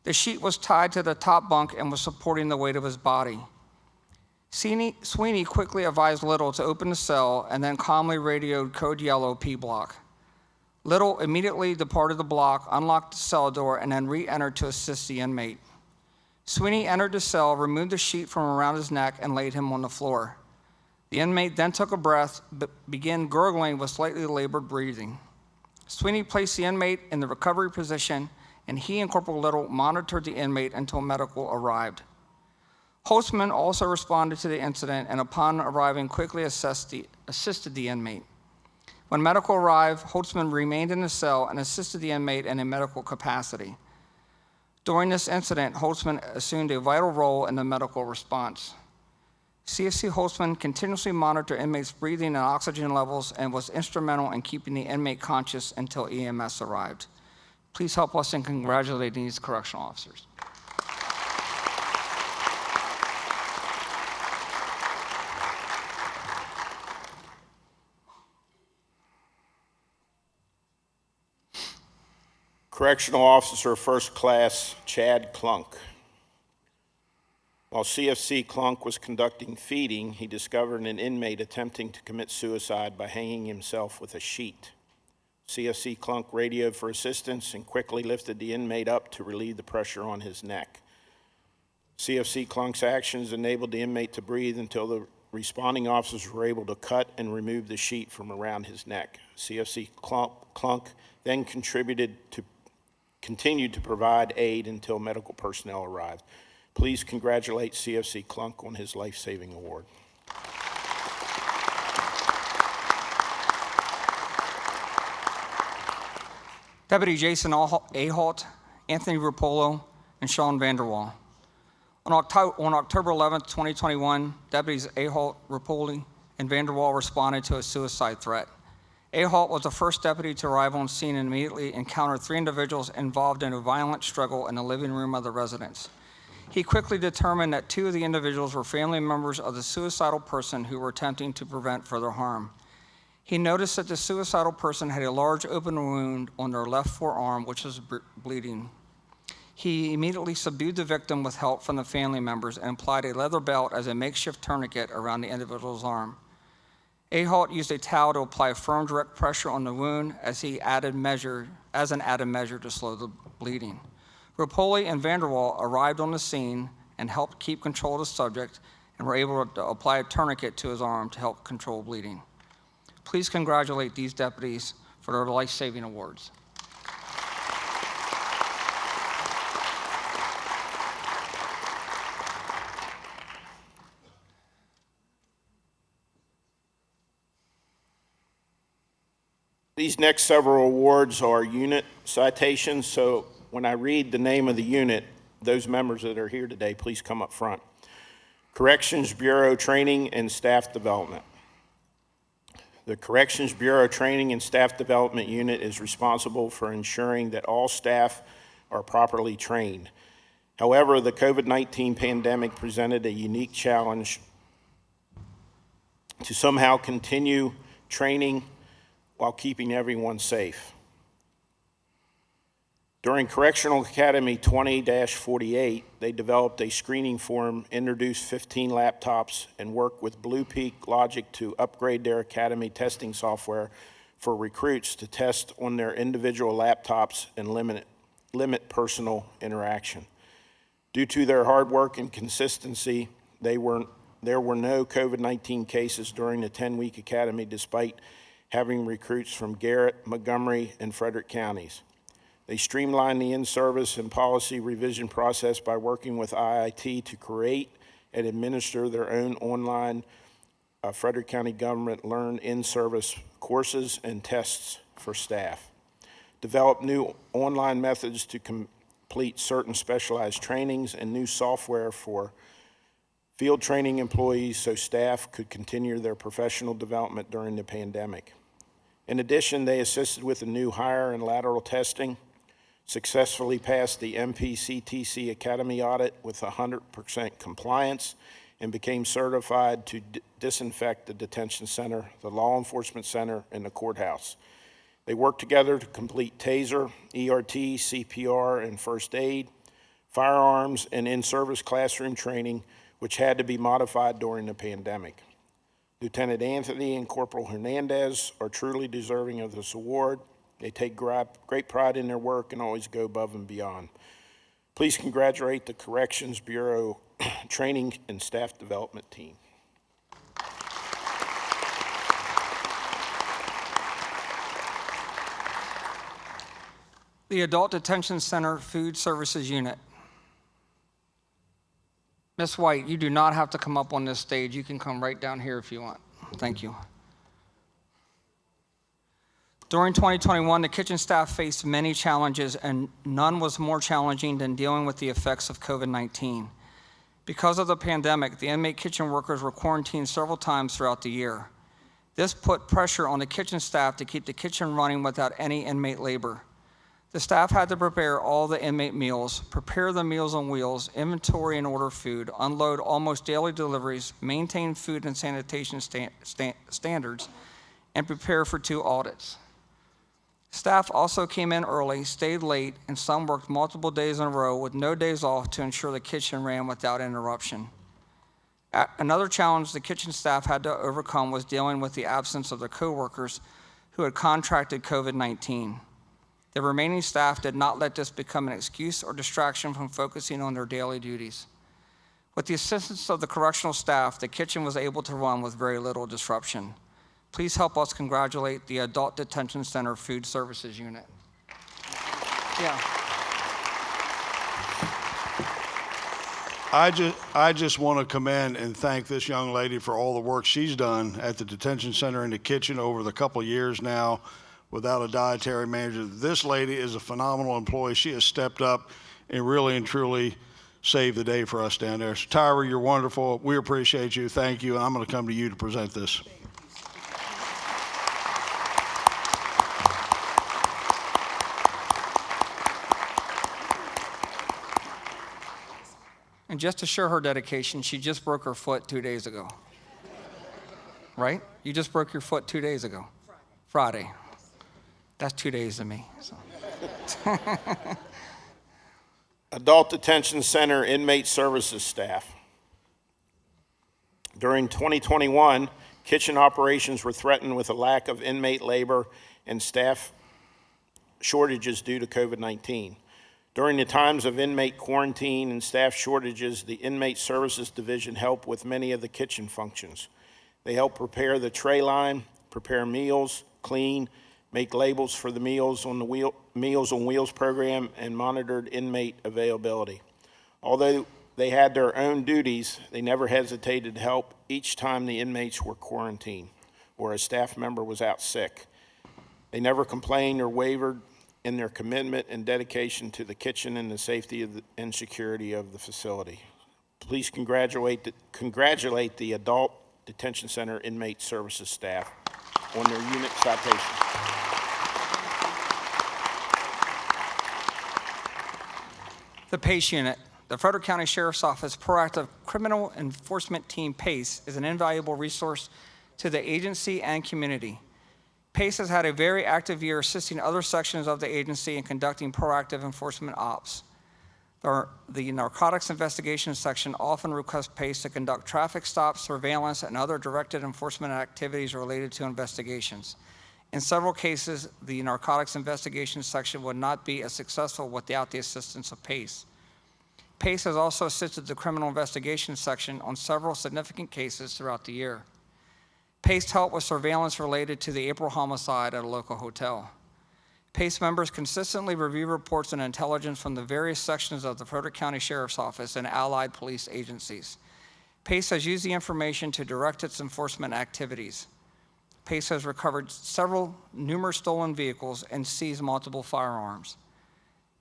The sheet was tied to the top bunk and was supporting the weight of his body. Sweeney quickly advised Little to open the cell and then calmly radioed code yellow P block. Little immediately departed the block, unlocked the cell door, and then re-entered to assist the inmate. Sweeney entered the cell, removed the sheet from around his neck, and laid him on the floor. The inmate then took a breath, but began gurgling with slightly labored breathing. Sweeney placed the inmate in the recovery position, and he and Corporal Little monitored the inmate until medical arrived. Holtzman also responded to the incident and upon arriving quickly assisted the inmate. When medical arrived, Holtzman remained in the cell and assisted the inmate in a medical capacity. During this incident, Holtzman assumed a vital role in the medical response. CFC Holtzman continuously monitored inmates' breathing and oxygen levels and was instrumental in keeping the inmate conscious until EMS arrived. Please help us in congratulating these correctional officers. Correctional Officer First Class Chad Clunk. While CFC Clunk was conducting feeding, he discovered an inmate attempting to commit suicide by hanging himself with a sheet. CFC Clunk radioed for assistance and quickly lifted the inmate up to relieve the pressure on his neck. CFC Clunk's actions enabled the inmate to breathe until the responding officers were able to cut and remove the sheet from around his neck. CFC Clunk then continued to provide aid until medical personnel arrived. Please congratulate CFC Clunk on his life-saving award. Deputy Jason Ahalt, Anthony Rupolo, and Sean Vanderwall. On October 11, 2021, Deputies Ahalt, Rupoli, and Vanderwall responded to a suicide threat. Ahalt was the first deputy to arrive on scene and immediately encountered 3 individuals involved in a violent struggle in the living room of the residence. He quickly determined that 2 of the individuals were family members of the suicidal person who were attempting to prevent further harm. He noticed that the suicidal person had a large open wound on their left forearm, which was bleeding. He immediately subdued the victim with help from the family members and applied a leather belt as a makeshift tourniquet around the individual's arm. Ahalt used a towel to apply firm direct pressure on the wound as an added measure to slow the bleeding. Rupoli and Vanderwall arrived on the scene and helped keep control of the subject and were able to apply a tourniquet to his arm to help control bleeding. Please congratulate these deputies for their life-saving awards. These next several awards are unit citations, so when I read the name of the unit, those members that are here today, please come up front. Corrections Bureau Training and Staff Development. The Corrections Bureau Training and Staff Development Unit is responsible for ensuring that all staff are properly trained. However, the COVID-19 pandemic presented a unique challenge to somehow continue training while keeping everyone safe. During Correctional Academy 20-48, they developed a screening form, introduced 15 laptops, and worked with Blue Peak Logic to upgrade their academy testing software for recruits to test on their individual laptops and limit personal interaction. Due to their hard work and consistency, there were no COVID-19 cases during the 10-week academy, despite having recruits from Garrett, Montgomery, and Frederick counties. They streamlined the in-service and policy revision process by working with IIT to create and administer their own online Frederick County Government Learn in-service courses and tests for staff. Developed new online methods to complete certain specialized trainings and new software for field training employees so staff could continue their professional development during the pandemic. In addition, they assisted with the new hire and lateral testing, successfully passed the MPCTC Academy audit with 100% compliance, and became certified to disinfect the detention center, the law enforcement center, and the courthouse. They worked together to complete TASER, ERT, CPR, and first aid, firearms, and in-service classroom training, which had to be modified during the pandemic. Lieutenant Anthony and Corporal Hernandez are truly deserving of this award. They take great pride in their work and always go above and beyond. Please congratulate the Corrections Bureau Training and Staff Development Team. The Adult Detention Center Food Services Unit. Ms. White, you do not have to come up on this stage. You can come right down here if you want. Thank you. During 2021, the kitchen staff faced many challenges, and none was more challenging than dealing with the effects of COVID-19. Because of the pandemic, the inmate kitchen workers were quarantined several times throughout the year. This put pressure on the kitchen staff to keep the kitchen running without any inmate labor. The staff had to prepare all the inmate meals, prepare the Meals on Wheels, inventory and order food, unload almost daily deliveries, maintain food and sanitation standards, and prepare for 2 audits. Staff also came in early, stayed late, and some worked multiple days in a row with no days off to ensure the kitchen ran without interruption. Another challenge the kitchen staff had to overcome was dealing with the absence of their coworkers who had contracted COVID-19. The remaining staff did not let this become an excuse or distraction from focusing on their daily duties. With the assistance of the correctional staff, the kitchen was able to run with very little disruption. Please help us congratulate the Adult Detention Center Food Services Unit. Yeah. I just want to commend and thank this young lady for all the work she's done at the detention center in the kitchen over the couple of years now without a dietary manager. This lady is a phenomenal employee. She has stepped up and really and truly saved the day for us down there. So Tyra, you're wonderful. We appreciate you. Thank you. And I'm going to come to you to present this. And just to show her dedication, she just broke her foot 2 days ago. Right? You just broke your foot 2 days ago. Friday. That's 2 days to me. So. Adult Detention Center Inmate Services Staff. During 2021, kitchen operations were threatened with a lack of inmate labor and staff shortages due to COVID-19. During the times of inmate quarantine and staff shortages, the Inmate Services Division helped with many of the kitchen functions. They helped prepare the tray line, prepare meals, clean, make labels for the Meals on Wheels program, and monitored inmate availability. Although they had their own duties, they never hesitated to help each time the inmates were quarantined or a staff member was out sick. They never complained or wavered in their commitment and dedication to the kitchen and the safety and security of the facility. Please congratulate the Adult Detention Center Inmate Services staff. on their unit citation. The PACE unit, the Frederick County Sheriff's Office Proactive Criminal Enforcement Team PACE, is an invaluable resource to the agency and community. PACE has had a very active year assisting other sections of the agency in conducting proactive enforcement ops. The Narcotics Investigation Section often requests PACE to conduct traffic stops, surveillance, and other directed enforcement activities related to investigations. In several cases, the Narcotics Investigation Section would not be as successful without the assistance of PACE. PACE has also assisted the Criminal Investigation Section on several significant cases throughout the year. PACE helped with surveillance related to the April homicide at a local hotel. PACE members consistently review reports and intelligence from the various sections of the Frederick County Sheriff's Office and allied police agencies. PACE has used the information to direct its enforcement activities. PACE has recovered numerous stolen vehicles and seized multiple firearms.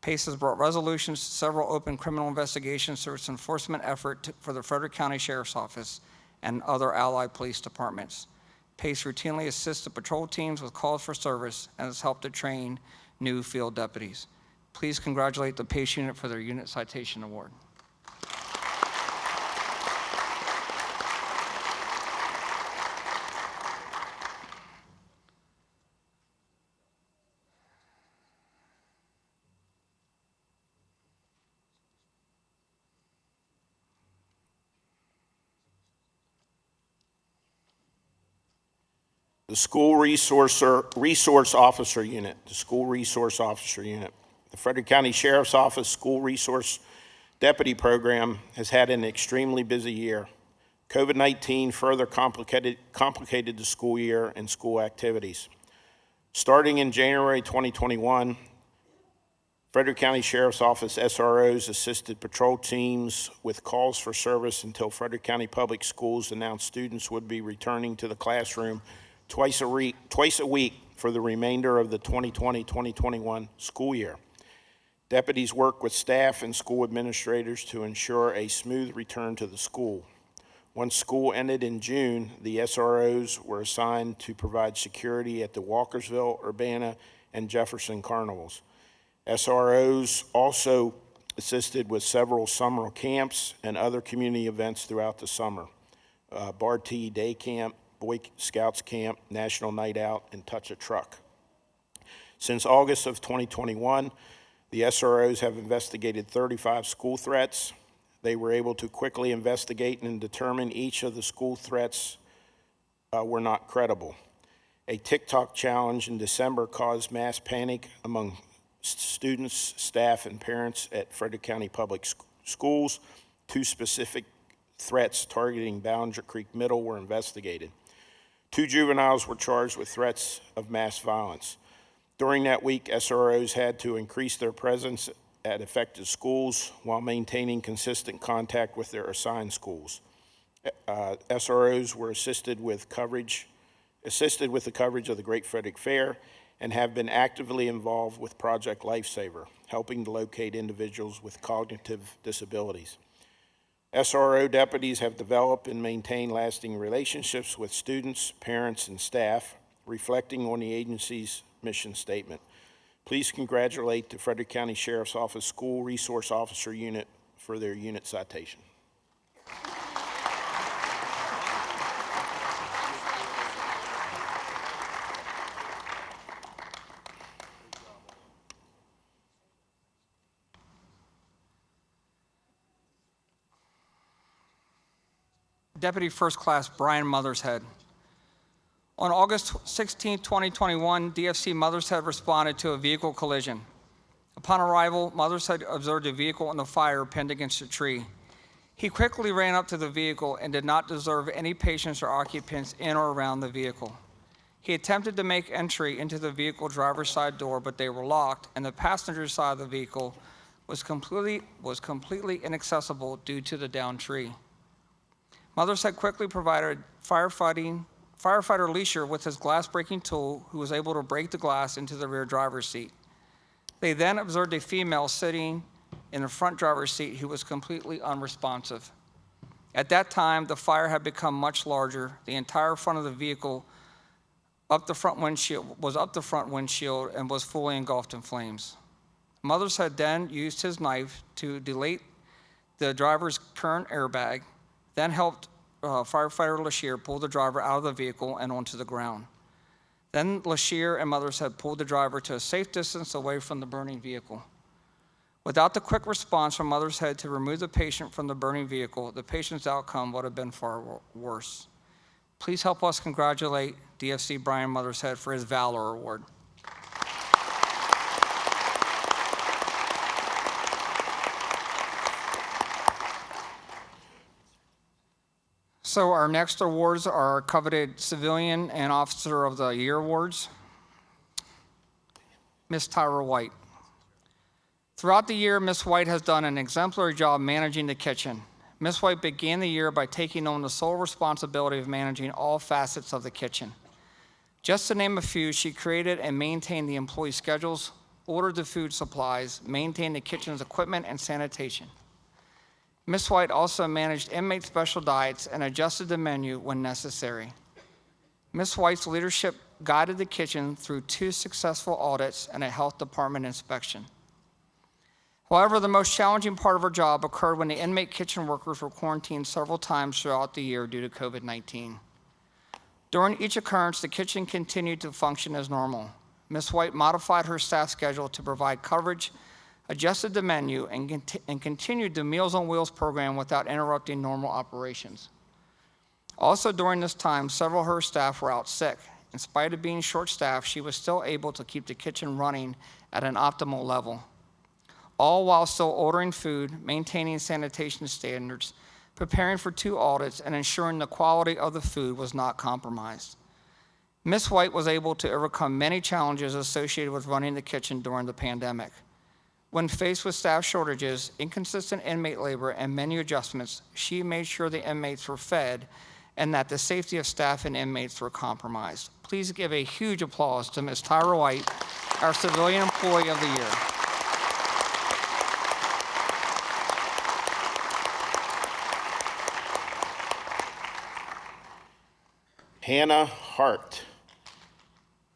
PACE has brought resolutions to several open criminal investigations through its enforcement effort for the Frederick County Sheriff's Office and other allied police departments. PACE routinely assists the patrol teams with calls for service and has helped to train new field deputies. Please congratulate the PACE unit for their Unit Citation Award. The School Resource Officer Unit, the School Resource Officer Unit. The Frederick County Sheriff's Office School Resource Deputy Program has had an extremely busy year. COVID-19 further complicated the school year and school activities. Starting in January 2021, Frederick County Sheriff's Office SROs assisted patrol teams with calls for service until Frederick County Public Schools announced students would be returning to the classroom twice a week for the remainder of the 2020-2021 school year. Deputies work with staff and school administrators to ensure a smooth return to the school. Once school ended in June, the SROs were assigned to provide security at the Walkersville, Urbana, and Jefferson carnivals. SROs also assisted with several summer camps and other community events throughout the summer. Bar T Day Camp, Boy Scouts Camp, National Night Out, and Touch a Truck. Since August of 2021, the SROs have investigated 35 school threats. They were able to quickly investigate and determine each of the school threats were not credible. A TikTok challenge in December caused mass panic among students, staff, and parents at Frederick County Public Schools. 2 specific threats targeting Ballinger Creek Middle were investigated. 2 juveniles were charged with threats of mass violence. During that week, SROs had to increase their presence at affected schools while maintaining consistent contact with their assigned schools. SROs were assisted with the coverage of the Great Frederick Fair and have been actively involved with Project Lifesaver, helping to locate individuals with cognitive disabilities. SRO deputies have developed and maintained lasting relationships with students, parents, and staff, reflecting on the agency's mission statement. Please congratulate the Frederick County Sheriff's Office School Resource Officer Unit for their unit citation. Deputy First Class Brian Mothershead. On August 16, 2021, DFC Mothershead responded to a vehicle collision. Upon arrival, Mothershead observed a vehicle on the fire pinned against a tree. He quickly ran up to the vehicle and did not observe any patients or occupants in or around the vehicle. He attempted to make entry into the vehicle driver's side door, but they were locked, and the passenger side of the vehicle was completely inaccessible due to the downed tree. Mothershead quickly provided firefighter Leisure with his glass-breaking tool, who was able to break the glass into the rear driver's seat. They then observed a female sitting in the front driver's seat who was completely unresponsive. At that time, the fire had become much larger. The entire front of the vehicle up the front windshield and was fully engulfed in flames. Mothers had then used his knife to delete the driver's current airbag, then helped firefighter Lashir pull the driver out of the vehicle and onto the ground. Then Lashir and Mothers had pulled the driver to a safe distance away from the burning vehicle. Without the quick response from Mothers Head to remove the patient from the burning vehicle, the patient's outcome would have been far worse. Please help us congratulate DFC Brian Mothers Head for his Valor Award. So our next awards are coveted Civilian and Officer of the Year awards. Ms. Tyra White. Throughout the year, Ms. White has done an exemplary job managing the kitchen. Ms. White began the year by taking on the sole responsibility of managing all facets of the kitchen. Just to name a few, she created and maintained the employee schedules, ordered the food supplies, maintained the kitchen's equipment and sanitation. Ms. White also managed inmate special diets and adjusted the menu when necessary. Ms. White's leadership guided the kitchen through 2 successful audits and a health department inspection. However, the most challenging part of her job occurred when the inmate kitchen workers were quarantined several times throughout the year due to COVID-19. During each occurrence, the kitchen continued to function as normal. Ms. White modified her staff schedule to provide coverage, adjusted the menu, and continued the Meals on Wheels program without interrupting normal operations. Also during this time, several of her staff were out sick. In spite of being short-staffed, she was still able to keep the kitchen running at an optimal level, all while still ordering food, maintaining sanitation standards, preparing for 2 audits, and ensuring the quality of the food was not compromised. Ms. White was able to overcome many challenges associated with running the kitchen during the pandemic. When faced with staff shortages, inconsistent inmate labor, and menu adjustments, she made sure the inmates were fed and that the safety of staff and inmates were compromised. Please give a huge applause to Ms. Tyra White, our Civilian Employee of the Year. Hannah Hart.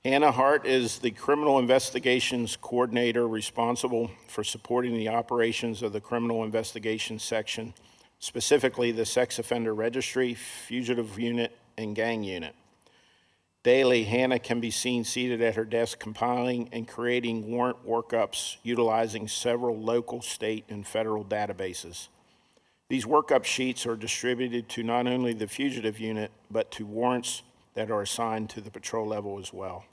Hannah Hart is the Criminal Investigations Coordinator responsible for supporting the operations of the Criminal Investigations Section, specifically the Sex Offender Registry, Fugitive Unit, and Gang Unit. Daily, Hannah can be seen seated at her desk compiling and creating warrant workups utilizing several local, state, and federal databases. These workup sheets are distributed to not only the Fugitive Unit, but to warrants that are assigned to the patrol level as well.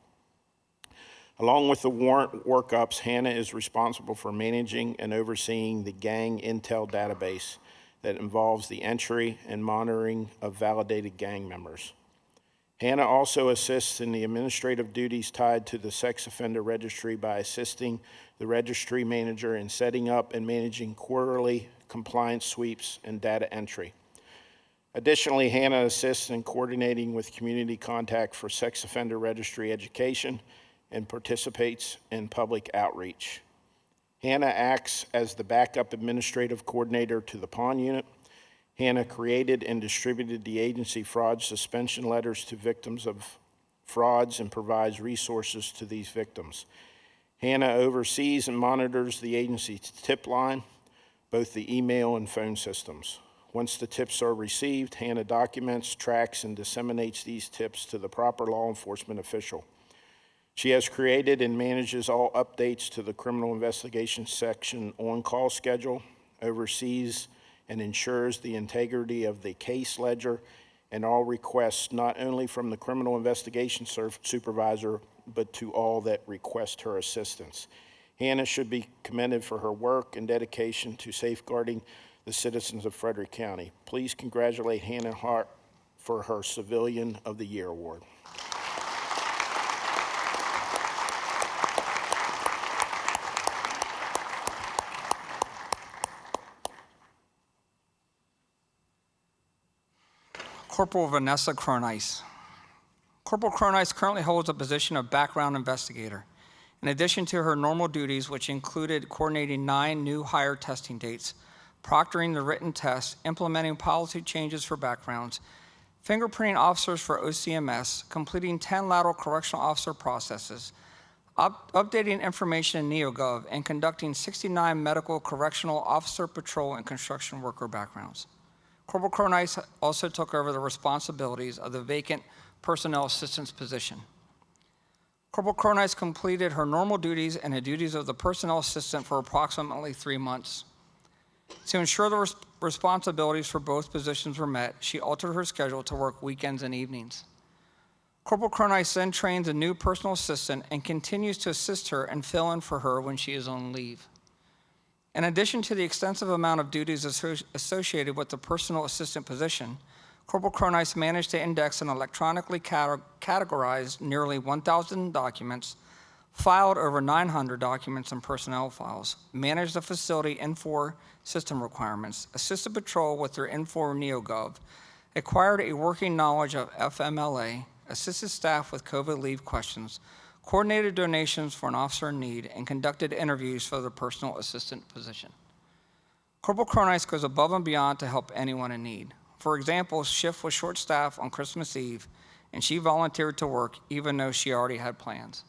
Along with the warrant workups, Hannah is responsible for managing and overseeing the gang intel database that involves the entry and monitoring of validated gang members. Hannah also assists in the administrative duties tied to the Sex Offender Registry by assisting the registry manager in setting up and managing quarterly compliance sweeps and data entry. Additionally, Hannah assists in coordinating with community contact for Sex Offender Registry education and participates in public outreach. Hannah acts as the backup administrative coordinator to the pawn unit. Hannah created and distributed the agency fraud suspension letters to victims of frauds and provides resources to these victims. Hannah oversees and monitors the agency's tip line, both the email and phone systems. Once the tips are received, Hannah documents, tracks, and disseminates these tips to the proper law enforcement official. She has created and manages all updates to the Criminal Investigation Section on-call schedule, oversees and ensures the integrity of the case ledger and all requests not only from the Criminal Investigation Supervisor, but to all that request her assistance. Hannah should be commended for her work and dedication to safeguarding the citizens of Frederick County. Please congratulate Hannah Hart for her Civilian of the Year Award. Corporal Vanessa Cronice. Corporal Cronice currently holds a position of background investigator. In addition to her normal duties, which included coordinating 9 new hire testing dates, proctoring the written tests, implementing policy changes for backgrounds, fingerprinting officers for OCMS, completing 10 lateral correctional officer processes, updating information in NeoGov, and conducting 69 medical correctional officer patrol and construction worker backgrounds. Corporal Cronice also took over the responsibilities of the vacant personnel assistance position. Corporal Cronice completed her normal duties and the duties of the personnel assistant for approximately 3 months. To ensure the responsibilities for both positions were met, she altered her schedule to work weekends and evenings. Corporal Cronice then trains a new personal assistant and continues to assist her and fill in for her when she is on leave. In addition to the extensive amount of duties associated with the personal assistant position, Corporal Cronice managed to index and electronically categorize nearly 1,000 documents, filed over 900 documents and personnel files, managed the facility N4 system requirements, assisted patrol with their N4 NeoGov, acquired a working knowledge of FMLA, assisted staff with COVID leave questions, coordinated donations for an officer in need, and conducted interviews for the personal assistant position. Corporal Cronice goes above and beyond to help anyone in need. For example, shift was short-staffed on Christmas Eve, and she volunteered to work even though she already had plans.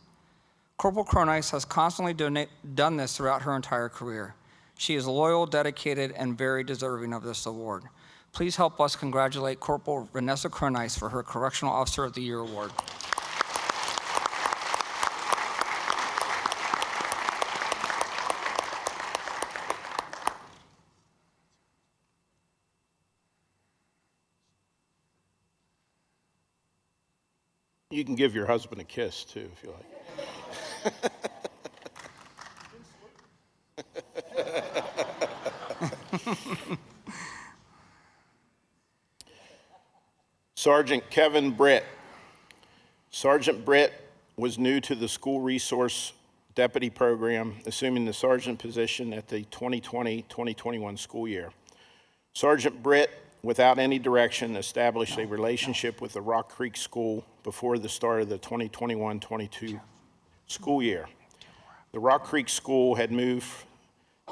Corporal Cronice has constantly done this throughout her entire career. She is loyal, dedicated, and very deserving of this award. Please help us congratulate Corporal Vanessa Cronice for her Correctional Officer of the Year award. You can give your husband a kiss, too, if you like. Sergeant Kevin Britt. Sergeant Britt was new to the School Resource Deputy Program, assuming the sergeant position at the 2020-2021 school year. Sergeant Britt, without any direction, established a relationship with the Rock Creek School before the start of the 2021-22 school year. The Rock Creek School had moved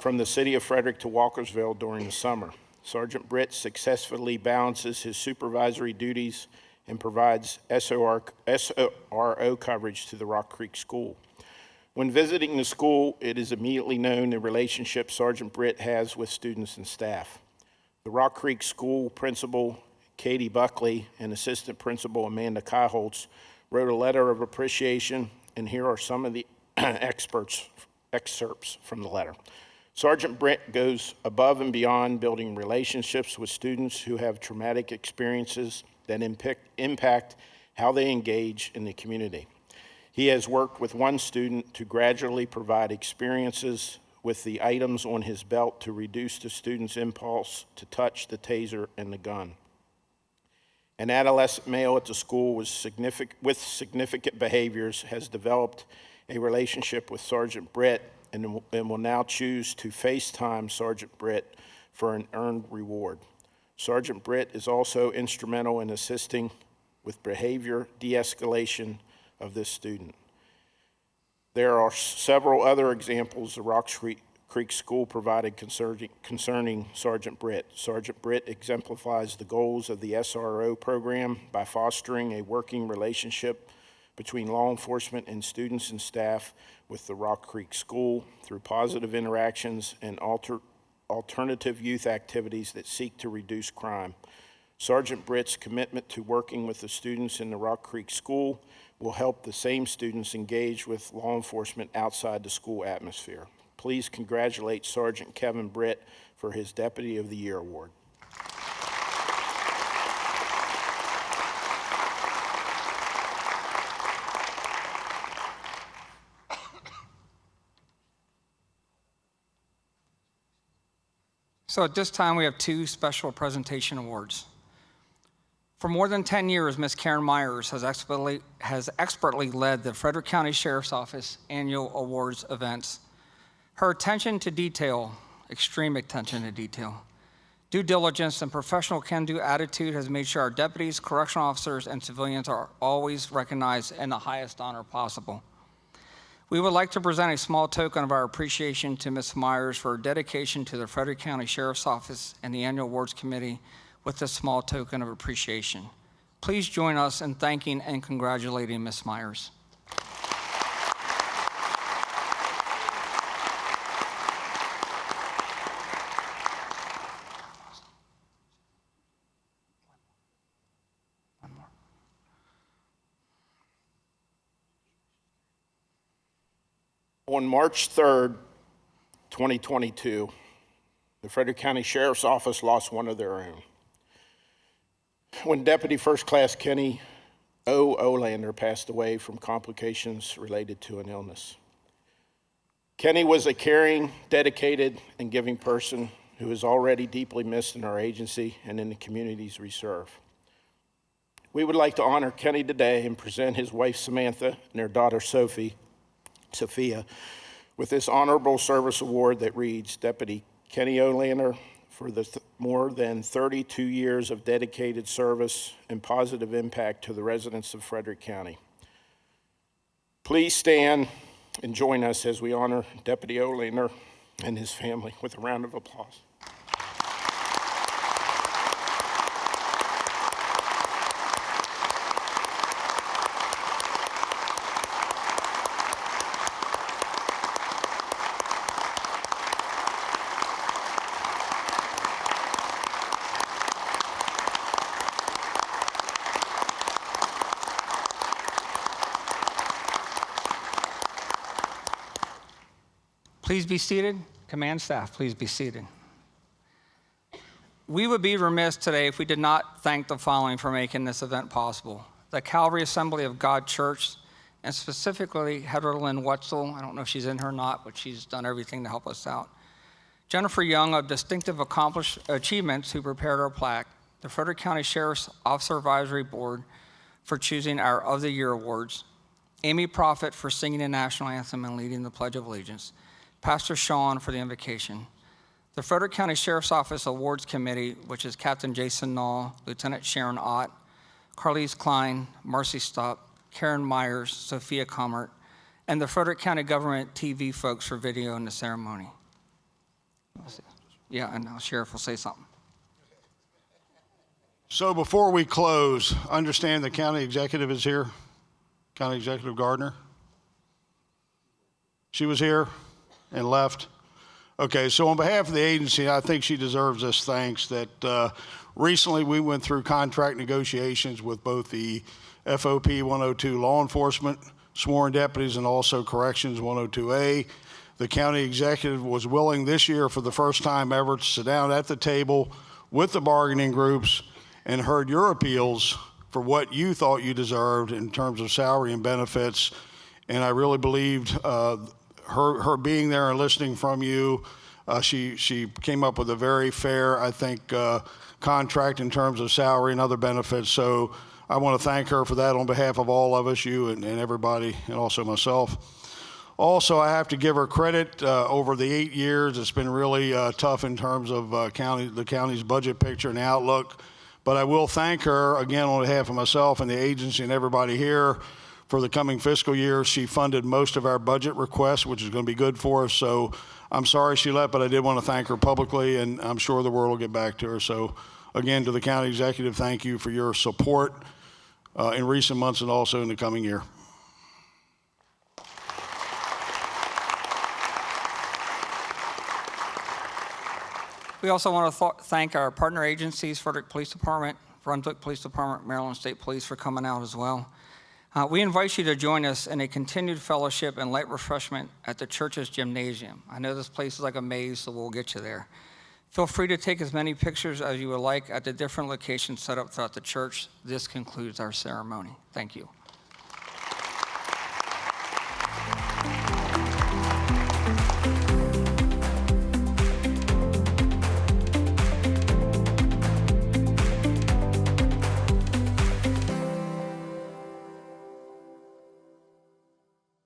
from the city of Frederick to Walkersville during the summer. Sergeant Britt successfully balances his supervisory duties and provides SRO coverage to the Rock Creek School. When visiting the school, it is immediately known the relationship Sergeant Britt has with students and staff. The Rock Creek School Principal, Katie Buckley, and Assistant Principal, Amanda Kyholtz, wrote a letter of appreciation, and here are some of the excerpts from the letter. Sergeant Britt goes above and beyond building relationships with students who have traumatic experiences that impact how they engage in the community. He has worked with one student to gradually provide experiences with the items on his belt to reduce the student's impulse to touch the taser and the gun. An adolescent male at the school with significant behaviors has developed a relationship with Sergeant Britt and will now choose to FaceTime Sergeant Britt for an earned reward. Sergeant Britt is also instrumental in assisting with behavior de-escalation of this student. There are several other examples the Rock Creek School provided concerning Sergeant Britt. Sergeant Britt exemplifies the goals of the SRO program by fostering a working relationship between law enforcement and students and staff with the Rock Creek School through positive interactions and alternative youth activities that seek to reduce crime. Sergeant Britt's commitment to working with the students in the Rock Creek School will help the same students engage with law enforcement outside the school atmosphere. Please congratulate Sergeant Kevin Britt for his Deputy of the Year award. So at this time, we have two special presentation awards. For more than 10 years, Ms. Karen Myers has expertly led the Frederick County Sheriff's Office annual awards events. Her attention to detail, extreme attention to detail, due diligence, and professional can-do attitude has made sure our deputies, correctional officers, and civilians are always recognized in the highest honor possible. We would like to present a small token of our appreciation to Ms. Myers for her dedication to the Frederick County Sheriff's Office and the Annual Awards Committee with this small token of appreciation. please join us in thanking and congratulating Ms. Myers. On March 3rd, 2022, the Frederick County Sheriff's Office lost one of their own. When Deputy First Class Kenny O. Olander passed away from complications related to an illness. Kenny was a caring, dedicated, and giving person who is already deeply missed in our agency and in the communities we serve. We would like to honor Kenny today and present his wife Samantha and their daughter Sophia with this honorable service award that reads Deputy Kenny Olander for the more than 32 years of dedicated service and positive impact to the residents of Frederick County. Please stand and join us as we honor Deputy Olander and his family with a round of applause. Please be seated. Command staff, please be seated. We would be remiss today if we did not thank the following for making this event possible. The Calvary Assembly of God Church, and specifically Heather Lynn Wetzel. I don't know if she's in here or not, but she's done everything to help us out. Jennifer Young of Distinctive Achievements, who prepared our plaque. The Frederick County Sheriff's Officer Advisory Board for choosing our Of the Year awards. Amy Prophet for singing the national anthem and leading the Pledge of Allegiance. Pastor Sean for the invocation. The Frederick County Sheriff's Office Awards Committee, which is Captain Jason Null, Lieutenant Sharon Ott, Carlise Klein, Marcy Stopp, Karen Myers, Sophia Commert, and the Frederick County Government TV folks for video in the ceremony. Yeah, and now Sheriff will say something. So before we close, understand the county executive is here, County Executive Gardner. She was here and left. Okay, so on behalf of the agency, I think she deserves this thanks that recently we went through contract negotiations with both the FOP 102 law enforcement, sworn deputies, and also corrections 102A. The county executive was willing this year for the first time ever to sit down at the table with the bargaining groups and heard your appeals for what you thought you deserved in terms of salary and benefits. And I really believed her being there and listening from you, she came up with a very fair, I think, contract in terms of salary and other benefits. So I want to thank her for that on behalf of all of us, you and everybody, and also myself. Also, I have to give her credit. Over the 8 years, it's been really tough in terms of the county's budget picture and outlook. But I will thank her, again, on behalf of myself and the agency and everybody here, for the coming fiscal year. She funded most of our budget requests, which is going to be good for us. So I'm sorry she left, but I did want to thank her publicly, and I'm sure the world will get back to her. So again, to the county executive, thank you for your support in recent months and also in the coming year. We also want to thank our partner agencies, Frederick Police Department, Brunswick Police Department, Maryland State Police for coming out as well. We invite you to join us in a continued fellowship and light refreshment at the church's gymnasium. I know this place is like a maze, so we'll get you there. Feel free to take as many pictures as you would like at the different locations set up throughout the church. This concludes our ceremony. Thank you.